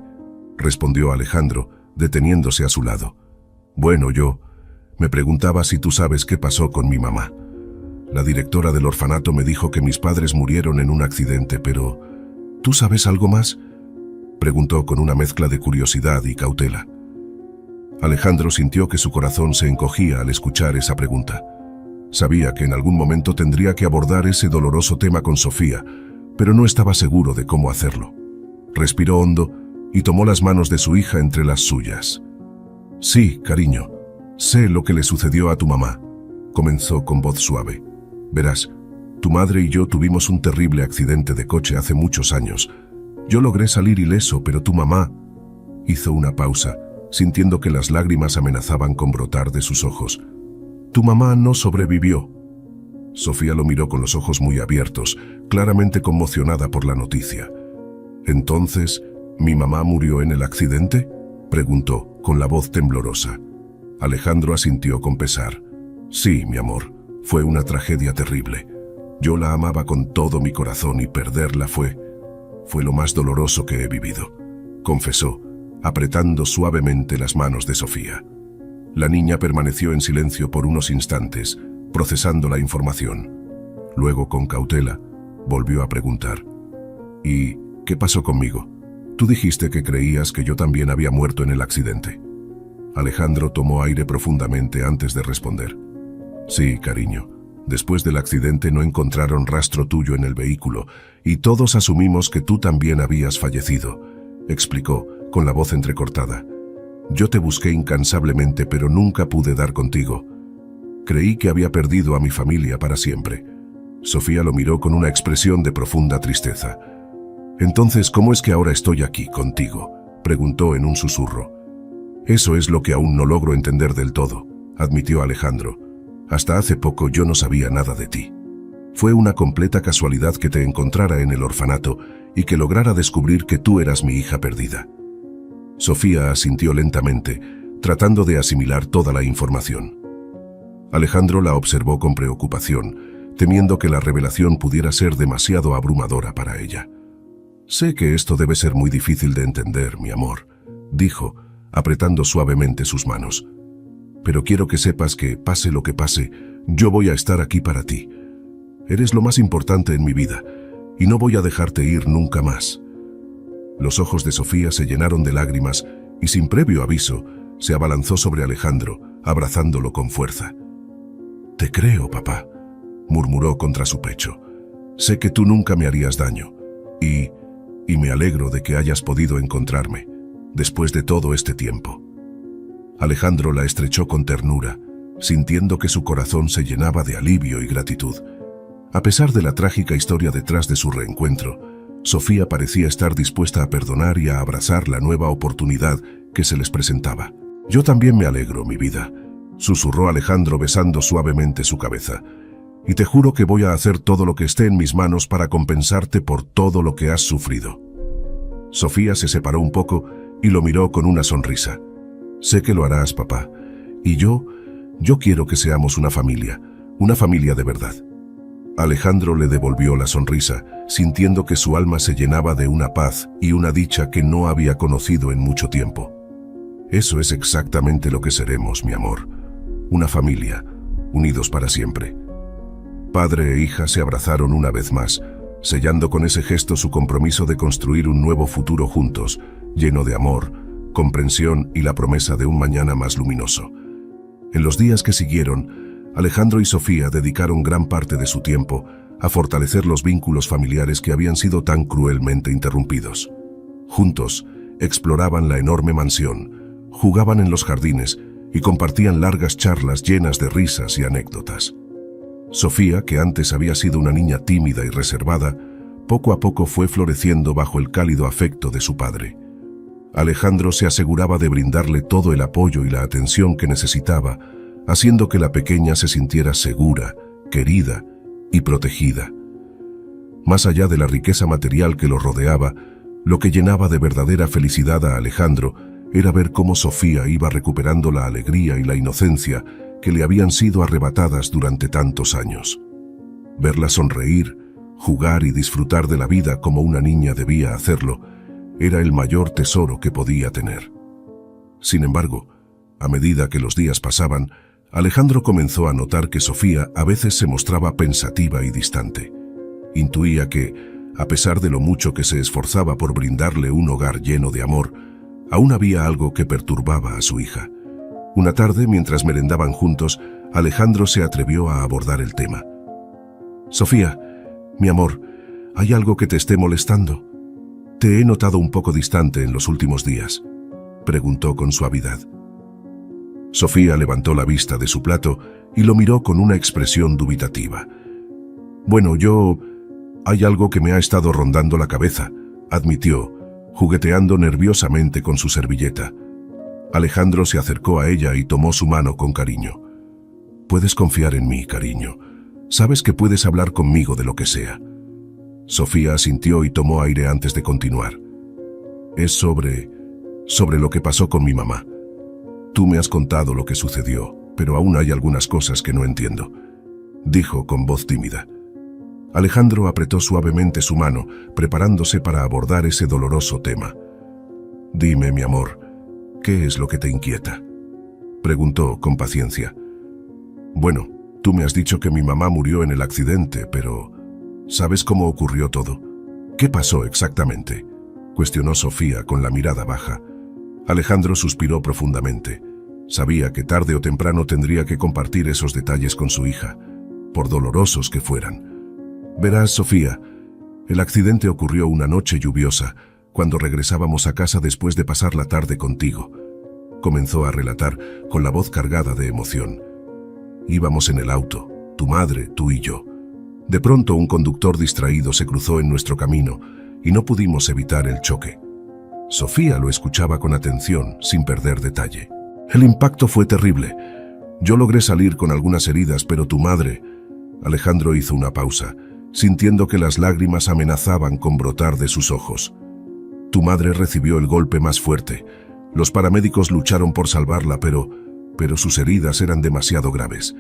respondió Alejandro, deteniéndose a su lado. «Bueno, yo me preguntaba si tú sabes qué pasó con mi mamá. La directora del orfanato me dijo que mis padres murieron en un accidente, pero ¿tú sabes algo más?», preguntó con una mezcla de curiosidad y cautela. Alejandro sintió que su corazón se encogía al escuchar esa pregunta. Sabía que en algún momento tendría que abordar ese doloroso tema con Sofía, pero no estaba seguro de cómo hacerlo. Respiró hondo y tomó las manos de su hija entre las suyas. «Sí, cariño, sé lo que le sucedió a tu mamá», comenzó con voz suave. «Verás, tu madre y yo tuvimos un terrible accidente de coche hace muchos años. Yo logré salir ileso, pero tu mamá...» Hizo una pausa, sintiendo que las lágrimas amenazaban con brotar de sus ojos. «Tu mamá no sobrevivió». Sofía lo miró con los ojos muy abiertos, claramente conmocionada por la noticia. «¿Entonces, mi mamá murió en el accidente?», preguntó, con la voz temblorosa. Alejandro asintió con pesar. «Sí, mi amor, fue una tragedia terrible. Yo la amaba con todo mi corazón y perderla fue lo más doloroso que he vivido», confesó, apretando suavemente las manos de Sofía. La niña permaneció en silencio por unos instantes, procesando la información. Luego, con cautela, volvió a preguntar: «¿Y qué pasó conmigo? Tú dijiste que creías que yo también había muerto en el accidente». Alejandro tomó aire profundamente antes de responder. «Sí, cariño. Después del accidente no encontraron rastro tuyo en el vehículo y todos asumimos que tú también habías fallecido», explicó, con la voz entrecortada. «Yo te busqué incansablemente, pero nunca pude dar contigo. Creí que había perdido a mi familia para siempre». Sofía lo miró con una expresión de profunda tristeza. «Entonces, ¿cómo es que ahora estoy aquí contigo?», preguntó en un susurro. «Eso es lo que aún no logro entender del todo», admitió Alejandro. «Hasta hace poco yo no sabía nada de ti. Fue una completa casualidad que te encontrara en el orfanato y que lograra descubrir que tú eras mi hija perdida». Sofía asintió lentamente, tratando de asimilar toda la información. Alejandro la observó con preocupación, temiendo que la revelación pudiera ser demasiado abrumadora para ella. «Sé que esto debe ser muy difícil de entender, mi amor», dijo, apretando suavemente sus manos. «Pero quiero que sepas que, pase lo que pase, yo voy a estar aquí para ti. Eres lo más importante en mi vida, y no voy a dejarte ir nunca más». Los ojos de Sofía se llenaron de lágrimas y, sin previo aviso, se abalanzó sobre Alejandro, abrazándolo con fuerza. «Te creo, papá», murmuró contra su pecho. «Sé que tú nunca me harías daño, y me alegro de que hayas podido encontrarme, después de todo este tiempo». Alejandro la estrechó con ternura, sintiendo que su corazón se llenaba de alivio y gratitud. A pesar de la trágica historia detrás de su reencuentro, Sofía parecía estar dispuesta a perdonar y a abrazar la nueva oportunidad que se les presentaba. «Yo también me alegro, mi vida», susurró Alejandro besando suavemente su cabeza. «Y te juro que voy a hacer todo lo que esté en mis manos para compensarte por todo lo que has sufrido». Sofía se separó un poco y lo miró con una sonrisa. «Sé que lo harás, papá. Y yo quiero que seamos una familia de verdad». Alejandro le devolvió la sonrisa, sintiendo que su alma se llenaba de una paz y una dicha que no había conocido en mucho tiempo. «Eso es exactamente lo que seremos, mi amor. Una familia, unidos para siempre». Padre e hija se abrazaron una vez más, sellando con ese gesto su compromiso de construir un nuevo futuro juntos, lleno de amor, comprensión y la promesa de un mañana más luminoso. En los días que siguieron, Alejandro y Sofía dedicaron gran parte de su tiempo a fortalecer los vínculos familiares que habían sido tan cruelmente interrumpidos. Juntos, exploraban la enorme mansión, jugaban en los jardines y compartían largas charlas llenas de risas y anécdotas. Sofía, que antes había sido una niña tímida y reservada, poco a poco fue floreciendo bajo el cálido afecto de su padre. Alejandro se aseguraba de brindarle todo el apoyo y la atención que necesitaba, haciendo que la pequeña se sintiera segura, querida y protegida. Más allá de la riqueza material que lo rodeaba, lo que llenaba de verdadera felicidad a Alejandro era ver cómo Sofía iba recuperando la alegría y la inocencia que le habían sido arrebatadas durante tantos años. Verla sonreír, jugar y disfrutar de la vida como una niña debía hacerlo, era el mayor tesoro que podía tener. Sin embargo, a medida que los días pasaban, Alejandro comenzó a notar que Sofía a veces se mostraba pensativa y distante. Intuía que, a pesar de lo mucho que se esforzaba por brindarle un hogar lleno de amor, aún había algo que perturbaba a su hija. Una tarde, mientras merendaban juntos, Alejandro se atrevió a abordar el tema. «Sofía, mi amor, ¿hay algo que te esté molestando?». «Te he notado un poco distante en los últimos días», preguntó con suavidad. Sofía levantó la vista de su plato y lo miró con una expresión dubitativa. «Bueno, hay algo que me ha estado rondando la cabeza», admitió, jugueteando nerviosamente con su servilleta. Alejandro se acercó a ella y tomó su mano con cariño. «Puedes confiar en mí, cariño. Sabes que puedes hablar conmigo de lo que sea». Sofía asintió y tomó aire antes de continuar. «Es sobre lo que pasó con mi mamá. Tú me has contado lo que sucedió, pero aún hay algunas cosas que no entiendo», dijo con voz tímida. Alejandro apretó suavemente su mano, preparándose para abordar ese doloroso tema. «Dime, mi amor, ¿qué es lo que te inquieta?», preguntó con paciencia. «Bueno, tú me has dicho que mi mamá murió en el accidente, pero ¿sabes cómo ocurrió todo? ¿Qué pasó exactamente?», cuestionó Sofía con la mirada baja. Alejandro suspiró profundamente. Sabía que tarde o temprano tendría que compartir esos detalles con su hija, por dolorosos que fueran. «Verás, Sofía, el accidente ocurrió una noche lluviosa, cuando regresábamos a casa después de pasar la tarde contigo», comenzó a relatar con la voz cargada de emoción. «Íbamos en el auto, tu madre, tú y yo. De pronto un conductor distraído se cruzó en nuestro camino y no pudimos evitar el choque». Sofía lo escuchaba con atención, sin perder detalle. «El impacto fue terrible. Yo logré salir con algunas heridas, pero tu madre...» Alejandro hizo una pausa, sintiendo que las lágrimas amenazaban con brotar de sus ojos. «Tu madre recibió el golpe más fuerte. Los paramédicos lucharon por salvarla, pero sus heridas eran demasiado graves.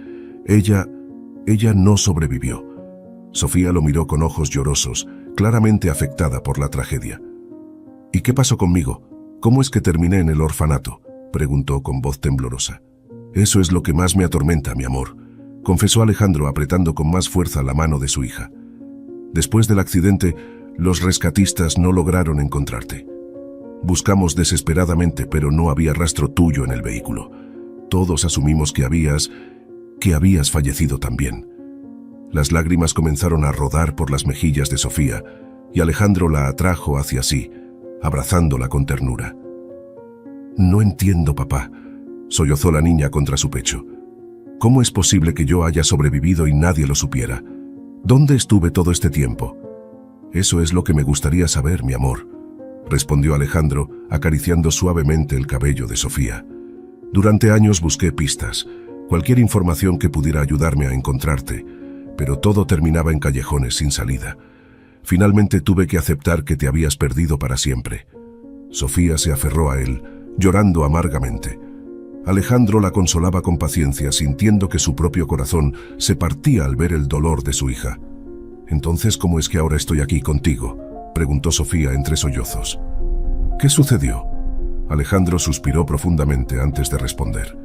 Ella no sobrevivió». Sofía lo miró con ojos llorosos, claramente afectada por la tragedia. «¿Y qué pasó conmigo? ¿Cómo es que terminé en el orfanato?», preguntó con voz temblorosa. «Eso es lo que más me atormenta, mi amor», confesó Alejandro apretando con más fuerza la mano de su hija. «Después del accidente, los rescatistas no lograron encontrarte. Buscamos desesperadamente, pero no había rastro tuyo en el vehículo. Todos asumimos que habías fallecido también». Las lágrimas comenzaron a rodar por las mejillas de Sofía y Alejandro la atrajo hacia sí, abrazándola con ternura. «No entiendo, papá», sollozó la niña contra su pecho. «¿Cómo es posible que yo haya sobrevivido y nadie lo supiera? ¿Dónde estuve todo este tiempo?». «Eso es lo que me gustaría saber, mi amor», respondió Alejandro, acariciando suavemente el cabello de Sofía. «Durante años busqué pistas, cualquier información que pudiera ayudarme a encontrarte, pero todo terminaba en callejones sin salida. Finalmente tuve que aceptar que te habías perdido para siempre». Sofía se aferró a él, llorando amargamente. Alejandro la consolaba con paciencia, sintiendo que su propio corazón se partía al ver el dolor de su hija. «Entonces, ¿cómo es que ahora estoy aquí contigo?», preguntó Sofía entre sollozos. «¿Qué sucedió?». Alejandro suspiró profundamente antes de responder.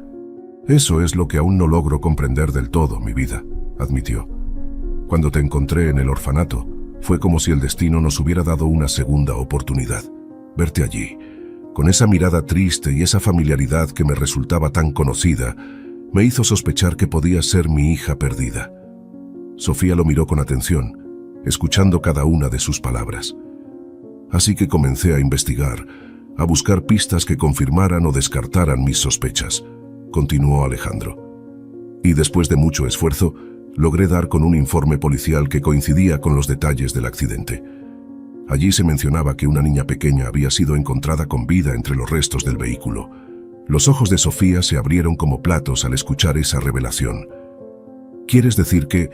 «Eso es lo que aún no logro comprender del todo, mi vida», admitió. «Cuando te encontré en el orfanato, fue como si el destino nos hubiera dado una segunda oportunidad. Verte allí, con esa mirada triste y esa familiaridad que me resultaba tan conocida, me hizo sospechar que podía ser mi hija perdida». Sofía lo miró con atención, escuchando cada una de sus palabras. «Así que comencé a investigar, a buscar pistas que confirmaran o descartaran mis sospechas», continuó Alejandro. «Y después de mucho esfuerzo, logré dar con un informe policial que coincidía con los detalles del accidente. Allí se mencionaba que una niña pequeña había sido encontrada con vida entre los restos del vehículo. Los ojos de Sofía se abrieron como platos al escuchar esa revelación. «¿Quieres decir que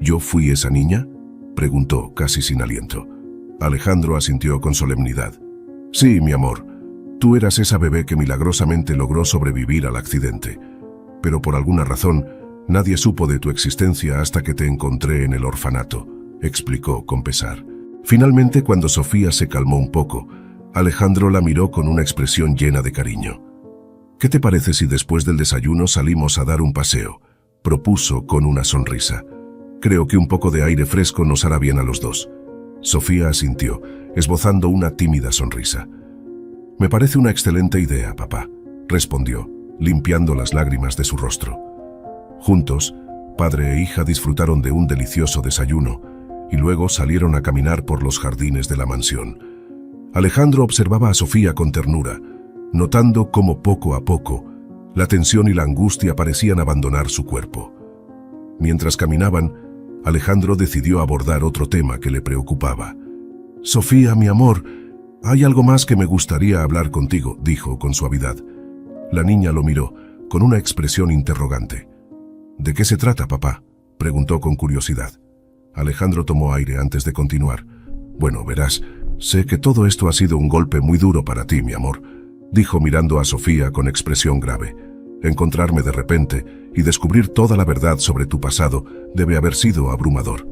yo fui esa niña?», preguntó, casi sin aliento. Alejandro asintió con solemnidad. «Sí, mi amor, tú eras esa bebé que milagrosamente logró sobrevivir al accidente. Pero por alguna razón, nadie supo de tu existencia hasta que te encontré en el orfanato», explicó con pesar. Finalmente, cuando Sofía se calmó un poco, Alejandro la miró con una expresión llena de cariño. «¿Qué te parece si después del desayuno salimos a dar un paseo?», propuso con una sonrisa. «Creo que un poco de aire fresco nos hará bien a los dos». Sofía asintió, esbozando una tímida sonrisa. «Me parece una excelente idea, papá», respondió, limpiando las lágrimas de su rostro. Juntos, padre e hija disfrutaron de un delicioso desayuno y luego salieron a caminar por los jardines de la mansión. Alejandro observaba a Sofía con ternura, notando cómo poco a poco la tensión y la angustia parecían abandonar su cuerpo. Mientras caminaban, Alejandro decidió abordar otro tema que le preocupaba. «Sofía, mi amor, hay algo más que me gustaría hablar contigo», dijo con suavidad. La niña lo miró, con una expresión interrogante. «¿De qué se trata, papá?», preguntó con curiosidad. Alejandro tomó aire antes de continuar. «Bueno, verás, sé que todo esto ha sido un golpe muy duro para ti, mi amor», dijo mirando a Sofía con expresión grave. «Encontrarme de repente y descubrir toda la verdad sobre tu pasado debe haber sido abrumador».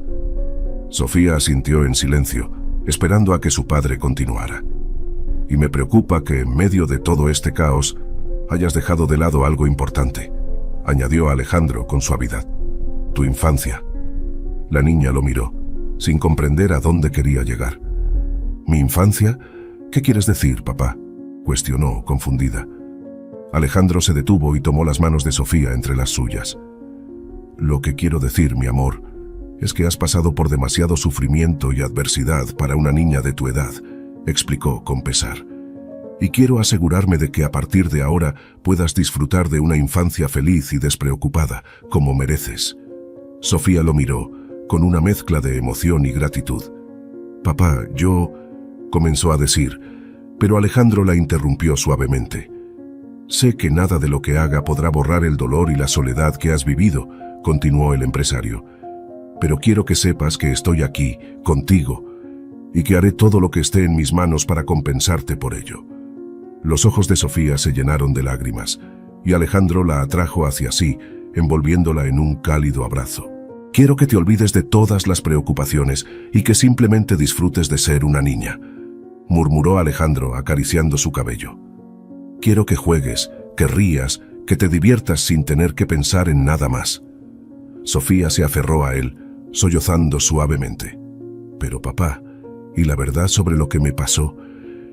Sofía asintió en silencio, esperando a que su padre continuara. «Y me preocupa que en medio de todo este caos hayas dejado de lado algo importante», añadió Alejandro con suavidad. «Tu infancia». La niña lo miró, sin comprender a dónde quería llegar. «¿Mi infancia? ¿Qué quieres decir, papá?», cuestionó, confundida. Alejandro se detuvo y tomó las manos de Sofía entre las suyas. «Lo que quiero decir, mi amor, es que has pasado por demasiado sufrimiento y adversidad para una niña de tu edad», explicó con pesar. «Y quiero asegurarme de que a partir de ahora puedas disfrutar de una infancia feliz y despreocupada, como mereces». Sofía lo miró, con una mezcla de emoción y gratitud. «Papá, yo…», comenzó a decir, pero Alejandro la interrumpió suavemente. «Sé que nada de lo que haga podrá borrar el dolor y la soledad que has vivido», continuó el empresario. «Pero quiero que sepas que estoy aquí, contigo, y que haré todo lo que esté en mis manos para compensarte por ello». Los ojos de Sofía se llenaron de lágrimas, y Alejandro la atrajo hacia sí, envolviéndola en un cálido abrazo. «Quiero que te olvides de todas las preocupaciones y que simplemente disfrutes de ser una niña», murmuró Alejandro acariciando su cabello. «Quiero que juegues, que rías, que te diviertas sin tener que pensar en nada más». Sofía se aferró a él, sollozando suavemente. «Pero papá, ¿y la verdad sobre lo que me pasó?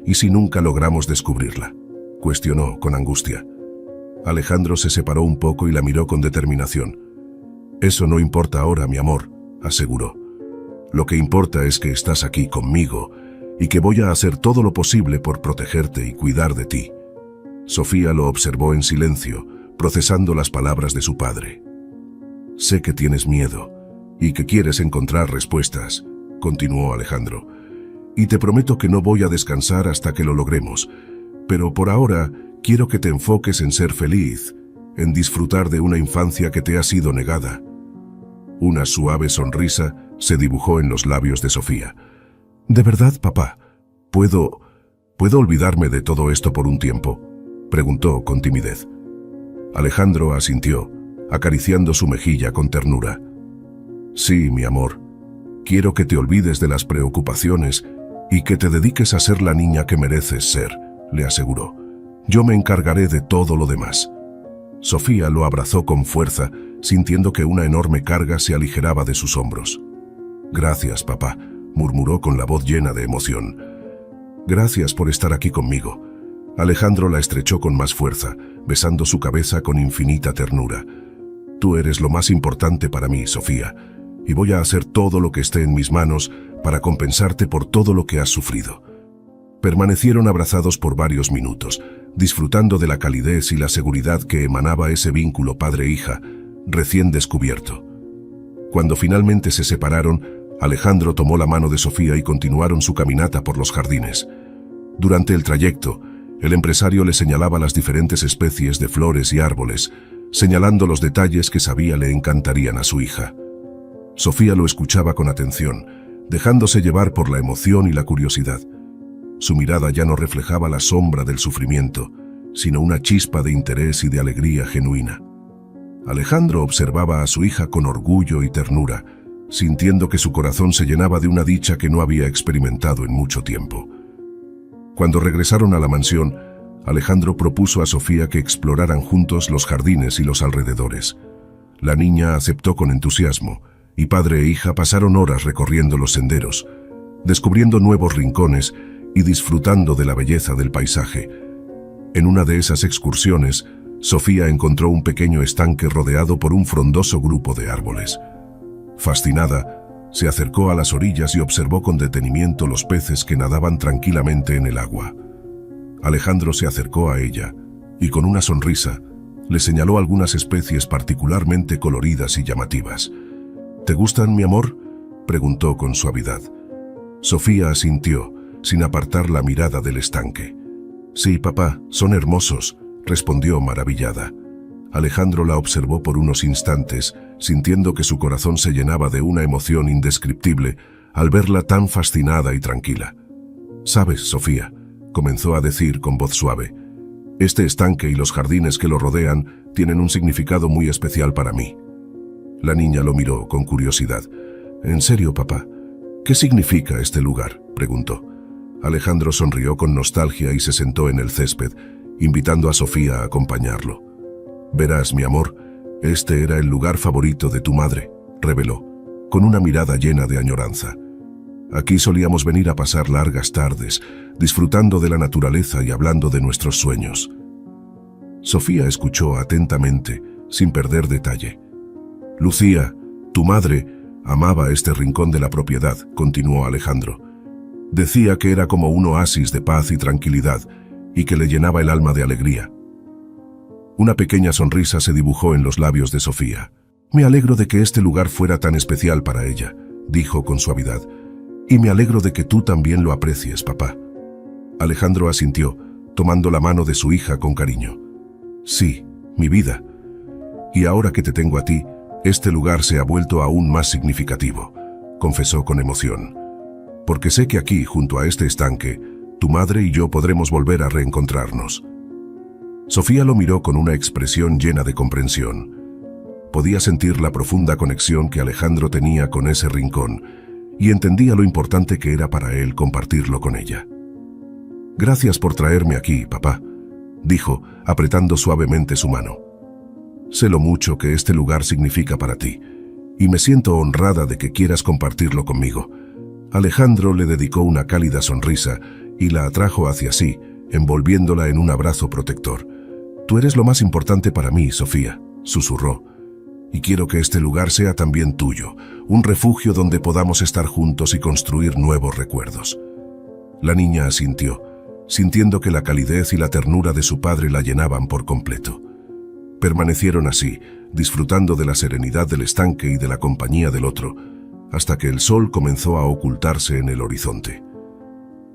¿Y si nunca logramos descubrirla?», cuestionó con angustia. Alejandro se separó un poco y la miró con determinación. «Eso no importa ahora, mi amor», aseguró. «Lo que importa es que estás aquí conmigo y que voy a hacer todo lo posible por protegerte y cuidar de ti». Sofía lo observó en silencio, procesando las palabras de su padre. «Sé que tienes miedo y que quieres encontrar respuestas», continuó Alejandro. «Y te prometo que no voy a descansar hasta que lo logremos. Pero por ahora quiero que te enfoques en ser feliz, en disfrutar de una infancia que te ha sido negada». Una suave sonrisa se dibujó en los labios de Sofía. «¿De verdad, papá? ¿Puedo olvidarme de todo esto por un tiempo?», preguntó con timidez. Alejandro asintió, acariciando su mejilla con ternura. «Sí, mi amor. Quiero que te olvides de las preocupaciones y que te dediques a ser la niña que mereces ser», le aseguró. «Yo me encargaré de todo lo demás». Sofía lo abrazó con fuerza, sintiendo que una enorme carga se aligeraba de sus hombros. «Gracias, papá», murmuró con la voz llena de emoción. «Gracias por estar aquí conmigo». Alejandro la estrechó con más fuerza, besando su cabeza con infinita ternura. «Tú eres lo más importante para mí, Sofía, y voy a hacer todo lo que esté en mis manos para compensarte por todo lo que has sufrido». Permanecieron abrazados por varios minutos, disfrutando de la calidez y la seguridad que emanaba ese vínculo padre-hija, recién descubierto. Cuando finalmente se separaron, Alejandro tomó la mano de Sofía y continuaron su caminata por los jardines. Durante el trayecto, el empresario le señalaba las diferentes especies de flores y árboles, señalando los detalles que sabía le encantarían a su hija. Sofía lo escuchaba con atención, dejándose llevar por la emoción y la curiosidad. Su mirada ya no reflejaba la sombra del sufrimiento, sino una chispa de interés y de alegría genuina. Alejandro observaba a su hija con orgullo y ternura, sintiendo que su corazón se llenaba de una dicha que no había experimentado en mucho tiempo. Cuando regresaron a la mansión, Alejandro propuso a Sofía que exploraran juntos los jardines y los alrededores. La niña aceptó con entusiasmo, y padre e hija pasaron horas recorriendo los senderos, descubriendo nuevos rincones y disfrutando de la belleza del paisaje. En una de esas excursiones, Sofía encontró un pequeño estanque rodeado por un frondoso grupo de árboles. Fascinada, Se acercó a las orillas y observó con detenimiento los peces que nadaban tranquilamente en el agua. Alejandro se acercó a ella y con una sonrisa le señaló algunas especies particularmente coloridas y llamativas. ¿Te gustan, mi amor?, preguntó con suavidad. Sofía asintió, sin apartar la mirada del estanque. Sí, papá, son hermosos, respondió maravillada. Alejandro la observó por unos instantes, sintiendo que su corazón se llenaba de una emoción indescriptible al verla tan fascinada y tranquila. «Sabes, Sofía», comenzó a decir con voz suave, «este estanque y los jardines que lo rodean tienen un significado muy especial para mí». La niña lo miró con curiosidad. «¿En serio, papá? ¿Qué significa este lugar?», preguntó. Alejandro sonrió con nostalgia y se sentó en el césped, invitando a Sofía a acompañarlo. «Verás, mi amor, este era el lugar favorito de tu madre», reveló, con una mirada llena de añoranza. «Aquí solíamos venir a pasar largas tardes, disfrutando de la naturaleza y hablando de nuestros sueños». Sofía escuchó atentamente, sin perder detalle. «Lucía, tu madre, amaba este rincón de la propiedad», continuó Alejandro. «Decía que era como un oasis de paz y tranquilidad, y que le llenaba el alma de alegría». Una pequeña sonrisa se dibujó en los labios de Sofía. «Me alegro de que este lugar fuera tan especial para ella», dijo con suavidad. «Y me alegro de que tú también lo aprecies, papá». Alejandro asintió, tomando la mano de su hija con cariño. «Sí, mi vida. Y ahora que te tengo a ti, este lugar se ha vuelto aún más significativo», confesó con emoción. «Porque sé que aquí, junto a este estanque, tu madre y yo podremos volver a reencontrarnos». Sofía lo miró con una expresión llena de comprensión. Podía sentir la profunda conexión que Alejandro tenía con ese rincón y entendía lo importante que era para él compartirlo con ella. «Gracias por traerme aquí, papá», dijo, apretando suavemente su mano. «Sé lo mucho que este lugar significa para ti, y me siento honrada de que quieras compartirlo conmigo». Alejandro le dedicó una cálida sonrisa y la atrajo hacia sí, envolviéndola en un abrazo protector. «Tú eres lo más importante para mí, Sofía», susurró, «y quiero que este lugar sea también tuyo, un refugio donde podamos estar juntos y construir nuevos recuerdos». La niña asintió, sintiendo que la calidez y la ternura de su padre la llenaban por completo. Permanecieron así, disfrutando de la serenidad del estanque y de la compañía del otro, hasta que el sol comenzó a ocultarse en el horizonte.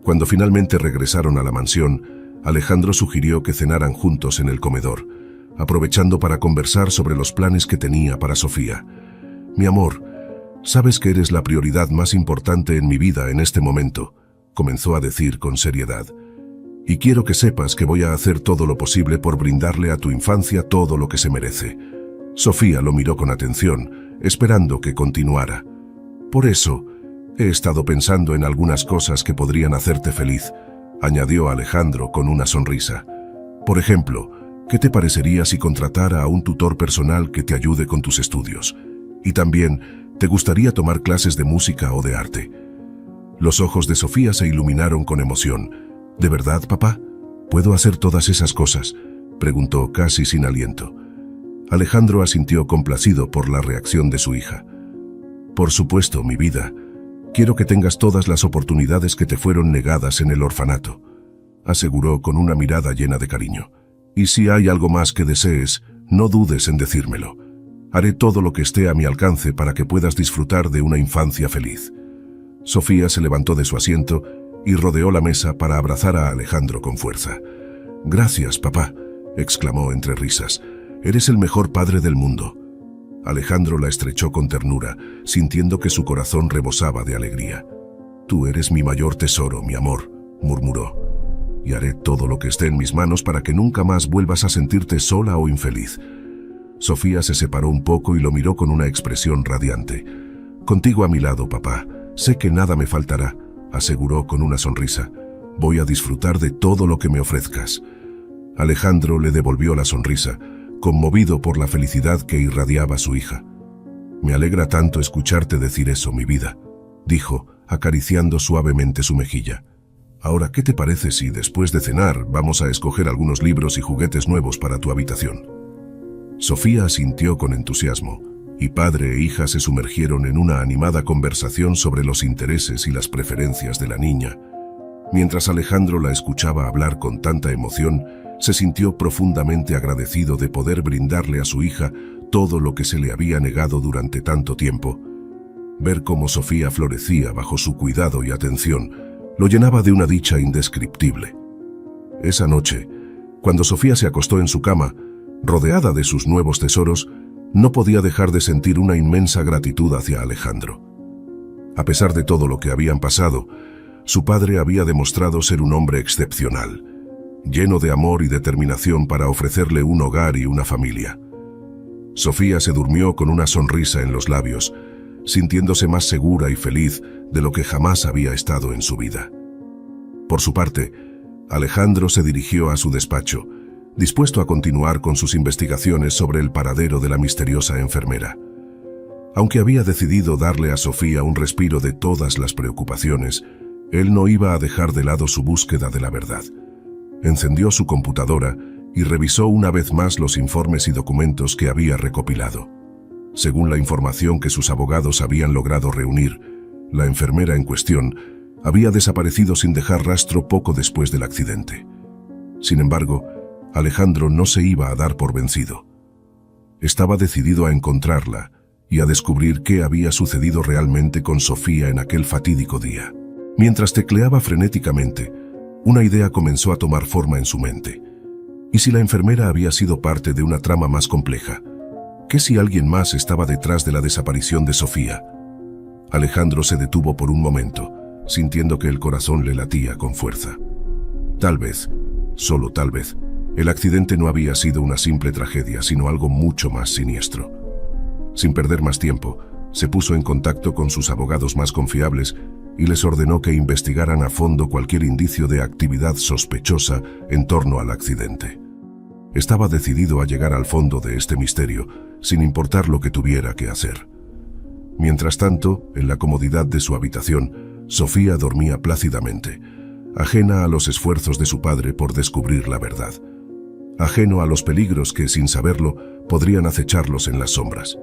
Cuando finalmente regresaron a la mansión, Alejandro sugirió que cenaran juntos en el comedor, aprovechando para conversar sobre los planes que tenía para Sofía. «Mi amor, sabes que eres la prioridad más importante en mi vida en este momento», comenzó a decir con seriedad. «Y quiero que sepas que voy a hacer todo lo posible por brindarle a tu infancia todo lo que se merece». Sofía lo miró con atención, esperando que continuara. «Por eso, he estado pensando en algunas cosas que podrían hacerte feliz», añadió Alejandro con una sonrisa. «Por ejemplo, ¿qué te parecería si contratara a un tutor personal que te ayude con tus estudios? Y también, ¿te gustaría tomar clases de música o de arte?». Los ojos de Sofía se iluminaron con emoción. «¿De verdad, papá? ¿Puedo hacer todas esas cosas?», preguntó casi sin aliento. Alejandro asintió complacido por la reacción de su hija. «Por supuesto, mi vida. Quiero que tengas todas las oportunidades que te fueron negadas en el orfanato», aseguró con una mirada llena de cariño. «Y si hay algo más que desees, no dudes en decírmelo. Haré todo lo que esté a mi alcance para que puedas disfrutar de una infancia feliz». Sofía se levantó de su asiento y rodeó la mesa para abrazar a Alejandro con fuerza. «Gracias, papá», exclamó entre risas. «Eres el mejor padre del mundo». Alejandro la estrechó con ternura, sintiendo que su corazón rebosaba de alegría. «Tú eres mi mayor tesoro, mi amor», murmuró. «Y haré todo lo que esté en mis manos para que nunca más vuelvas a sentirte sola o infeliz». Sofía se separó un poco y lo miró con una expresión radiante. «Contigo a mi lado, papá. Sé que nada me faltará», aseguró con una sonrisa. «Voy a disfrutar de todo lo que me ofrezcas». Alejandro le devolvió la sonrisa, conmovido por la felicidad que irradiaba su hija. «Me alegra tanto escucharte decir eso, mi vida», dijo, acariciando suavemente su mejilla. «Ahora, ¿qué te parece si después de cenar vamos a escoger algunos libros y juguetes nuevos para tu habitación?». Sofía asintió con entusiasmo, y padre e hija se sumergieron en una animada conversación sobre los intereses y las preferencias de la niña. Mientras Alejandro la escuchaba hablar con tanta emoción, se sintió profundamente agradecido de poder brindarle a su hija todo lo que se le había negado durante tanto tiempo. Ver cómo Sofía florecía bajo su cuidado y atención lo llenaba de una dicha indescriptible. Esa noche, cuando Sofía se acostó en su cama, rodeada de sus nuevos tesoros, no podía dejar de sentir una inmensa gratitud hacia Alejandro. A pesar de todo lo que habían pasado, su padre había demostrado ser un hombre excepcional, lleno de amor y determinación para ofrecerle un hogar y una familia. Sofía se durmió con una sonrisa en los labios, sintiéndose más segura y feliz de lo que jamás había estado en su vida. Por su parte, Alejandro se dirigió a su despacho, dispuesto a continuar con sus investigaciones sobre el paradero de la misteriosa enfermera. Aunque había decidido darle a Sofía un respiro de todas las preocupaciones, él no iba a dejar de lado su búsqueda de la verdad. Encendió su computadora y revisó una vez más los informes y documentos que había recopilado. Según la información que sus abogados habían logrado reunir, la enfermera en cuestión había desaparecido sin dejar rastro poco después del accidente. Sin embargo, Alejandro no se iba a dar por vencido. Estaba decidido a encontrarla y a descubrir qué había sucedido realmente con Sofía en aquel fatídico día. Mientras tecleaba frenéticamente, una idea comenzó a tomar forma en su mente. ¿Y si la enfermera había sido parte de una trama más compleja? ¿Qué si alguien más estaba detrás de la desaparición de Sofía? Alejandro se detuvo por un momento, sintiendo que el corazón le latía con fuerza. Tal vez, solo tal vez, el accidente no había sido una simple tragedia, sino algo mucho más siniestro. Sin perder más tiempo, se puso en contacto con sus abogados más confiables y les ordenó que investigaran a fondo cualquier indicio de actividad sospechosa en torno al accidente. Estaba decidido a llegar al fondo de este misterio, sin importar lo que tuviera que hacer. Mientras tanto, en la comodidad de su habitación, Sofía dormía plácidamente, ajena a los esfuerzos de su padre por descubrir la verdad, ajeno a los peligros que, sin saberlo, podrían acecharlos en las sombras.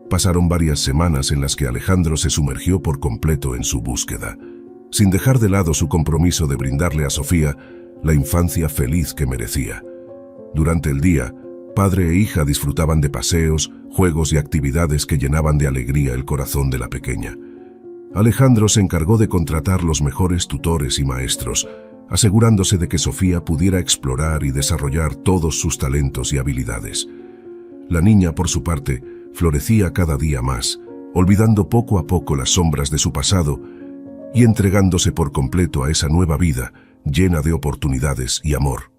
Pasaron varias semanas en las que Alejandro se sumergió por completo en su búsqueda, sin dejar de lado su compromiso de brindarle a Sofía la infancia feliz que merecía. Durante el día, padre e hija disfrutaban de paseos, juegos y actividades que llenaban de alegría el corazón de la pequeña. Alejandro se encargó de contratar los mejores tutores y maestros, asegurándose de que Sofía pudiera explorar y desarrollar todos sus talentos y habilidades. La niña, por su parte, florecía cada día más, olvidando poco a poco las sombras de su pasado y entregándose por completo a esa nueva vida llena de oportunidades y amor.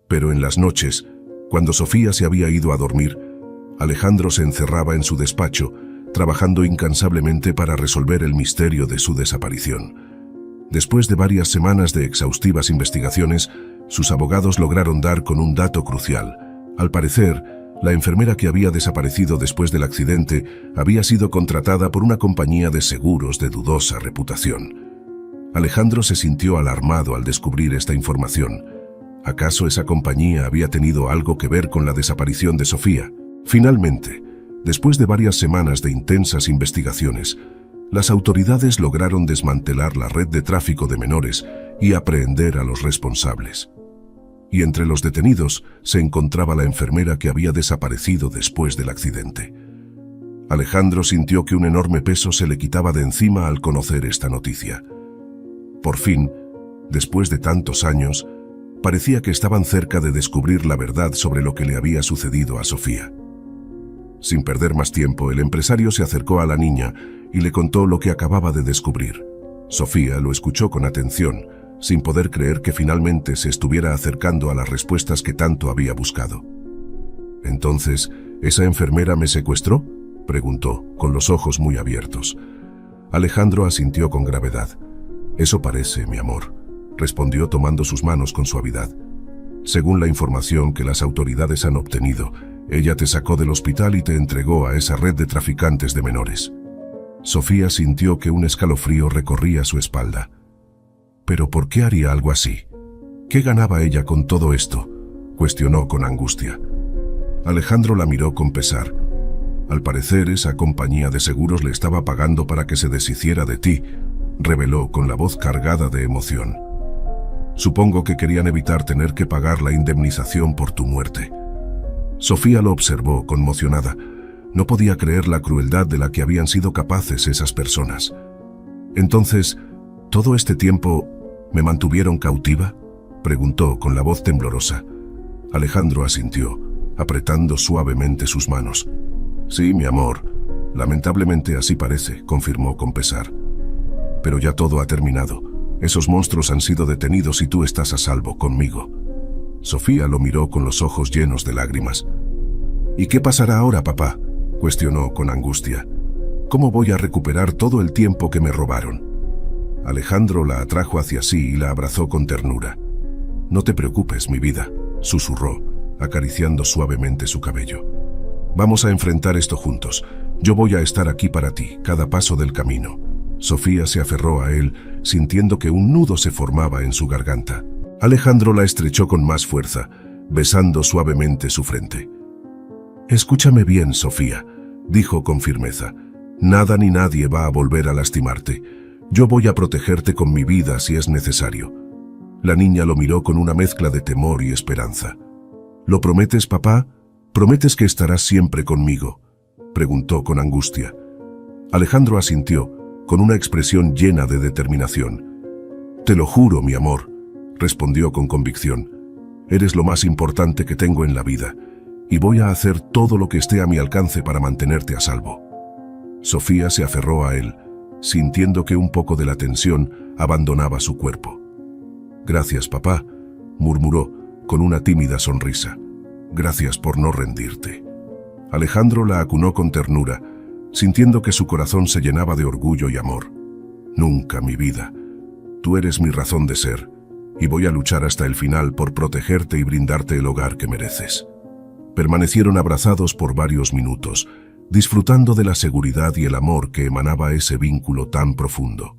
Pero en las noches, cuando Sofía se había ido a dormir, Alejandro se encerraba en su despacho, trabajando incansablemente para resolver el misterio de su desaparición. Después de varias semanas de exhaustivas investigaciones, sus abogados lograron dar con un dato crucial. Al parecer, la enfermera que había desaparecido después del accidente había sido contratada por una compañía de seguros de dudosa reputación. Alejandro se sintió alarmado al descubrir esta información. ¿Acaso esa compañía había tenido algo que ver con la desaparición de Sofía? Finalmente, después de varias semanas de intensas investigaciones, las autoridades lograron desmantelar la red de tráfico de menores y aprehender a los responsables. Y entre los detenidos se encontraba la enfermera que había desaparecido después del accidente. Alejandro sintió que un enorme peso se le quitaba de encima al conocer esta noticia. Por fin, después de tantos años, parecía que estaban cerca de descubrir la verdad sobre lo que le había sucedido a Sofía. Sin perder más tiempo, el empresario se acercó a la niña y le contó lo que acababa de descubrir. Sofía lo escuchó con atención, sin poder creer que finalmente se estuviera acercando a las respuestas que tanto había buscado. «¿Entonces, esa enfermera me secuestró?», preguntó, con los ojos muy abiertos. Alejandro asintió con gravedad. «Eso parece, mi amor», respondió tomando sus manos con suavidad. «Según la información que las autoridades han obtenido, ella te sacó del hospital y te entregó a esa red de traficantes de menores». Sofía sintió que un escalofrío recorría su espalda. «¿Pero por qué haría algo así? ¿Qué ganaba ella con todo esto?», cuestionó con angustia. Alejandro la miró con pesar. Al parecer, esa compañía de seguros le estaba pagando para que se deshiciera de ti, reveló con la voz cargada de emoción. Supongo que querían evitar tener que pagar la indemnización por tu muerte. Sofía lo observó conmocionada. No podía creer la crueldad de la que habían sido capaces esas personas. Entonces, ¿todo este tiempo me mantuvieron cautiva?, preguntó con la voz temblorosa. Alejandro asintió, apretando suavemente sus manos. Sí, mi amor, lamentablemente así parece, confirmó con pesar. Pero ya todo ha terminado. Esos monstruos han sido detenidos y tú estás a salvo conmigo. Sofía lo miró con los ojos llenos de lágrimas. ¿Y qué pasará ahora, papá?, cuestionó con angustia. ¿Cómo voy a recuperar todo el tiempo que me robaron? Alejandro la atrajo hacia sí y la abrazó con ternura. No te preocupes, mi vida, susurró, acariciando suavemente su cabello. Vamos a enfrentar esto juntos. Yo voy a estar aquí para ti, cada paso del camino. Sofía se aferró a él, sintiendo que un nudo se formaba en su garganta. Alejandro la estrechó con más fuerza, besando suavemente su frente. Escúchame bien, Sofía, dijo con firmeza. Nada ni nadie va a volver a lastimarte. Yo voy a protegerte con mi vida si es necesario. La niña lo miró con una mezcla de temor y esperanza. ¿Lo prometes, papá? ¿Prometes que estarás siempre conmigo?, preguntó con angustia. Alejandro asintió, con una expresión llena de determinación. Te lo juro, mi amor, respondió con convicción. Eres lo más importante que tengo en la vida, y voy a hacer todo lo que esté a mi alcance para mantenerte a salvo. Sofía se aferró a él, sintiendo que un poco de la tensión abandonaba su cuerpo. Gracias, papá, murmuró con una tímida sonrisa. Gracias por no rendirte. Alejandro la acunó con ternura, sintiendo que su corazón se llenaba de orgullo y amor. Nunca, mi vida. Tú eres mi razón de ser, y voy a luchar hasta el final por protegerte y brindarte el hogar que mereces. Permanecieron abrazados por varios minutos, disfrutando de la seguridad y el amor que emanaba ese vínculo tan profundo.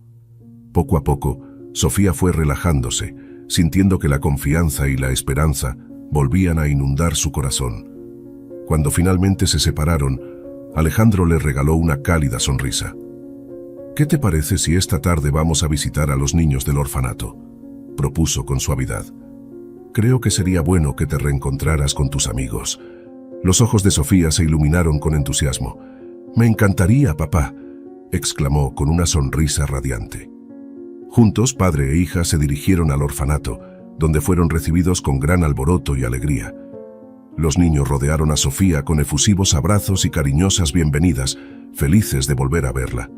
Poco a poco, Sofía fue relajándose, sintiendo que la confianza y la esperanza volvían a inundar su corazón. Cuando finalmente se separaron, Alejandro le regaló una cálida sonrisa. ¿Qué te parece si esta tarde vamos a visitar a los niños del orfanato?, propuso con suavidad. Creo que sería bueno que te reencontraras con tus amigos. Los ojos de Sofía se iluminaron con entusiasmo. Me encantaría, papá, exclamó con una sonrisa radiante. Juntos, padre e hija se dirigieron al orfanato, donde fueron recibidos con gran alboroto y alegría. Los niños rodearon a Sofía con efusivos abrazos y cariñosas bienvenidas, felices de volver a verla.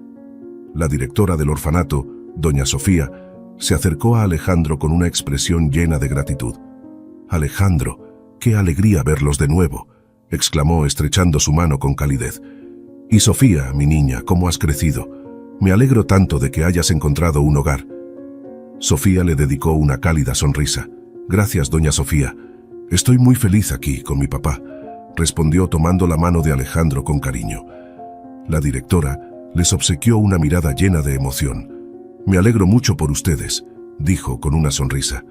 La directora del orfanato, doña Sofía, se acercó a Alejandro con una expresión llena de gratitud. Alejandro, qué alegría verlos de nuevo, exclamó estrechando su mano con calidez. Y Sofía, mi niña, ¿cómo has crecido? Me alegro tanto de que hayas encontrado un hogar. Sofía le dedicó una cálida sonrisa. Gracias, doña Sofía. Estoy muy feliz aquí con mi papá, respondió tomando la mano de Alejandro con cariño. La directora les obsequió una mirada llena de emoción. Me alegro mucho por ustedes, dijo con una sonrisa.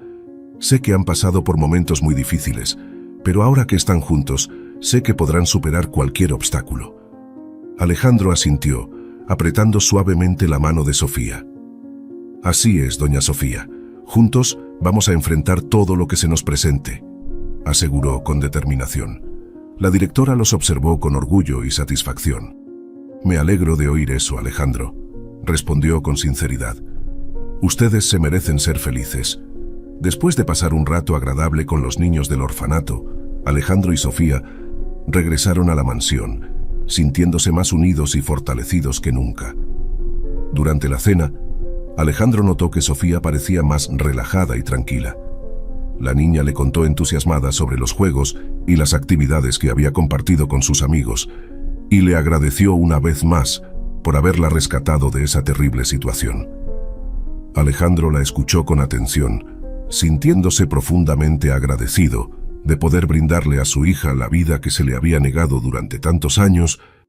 Sé que han pasado por momentos muy difíciles, pero ahora que están juntos, sé que podrán superar cualquier obstáculo. Alejandro asintió, apretando suavemente la mano de Sofía. Así es, doña Sofía. Juntos vamos a enfrentar todo lo que se nos presente, aseguró con determinación. La directora los observó con orgullo y satisfacción. Me alegro de oír eso, Alejandro, respondió con sinceridad. Ustedes se merecen ser felices. Después de pasar un rato agradable con los niños del orfanato, Alejandro y Sofía regresaron a la mansión, sintiéndose más unidos y fortalecidos que nunca. Durante la cena, Alejandro notó que Sofía parecía más relajada y tranquila. La niña le contó entusiasmada sobre los juegos y las actividades que había compartido con sus amigos, y le agradeció una vez más por haberla rescatado de esa terrible situación. Alejandro la escuchó con atención, sintiéndose profundamente agradecido de poder brindarle a su hija la vida que se le había negado durante tantos años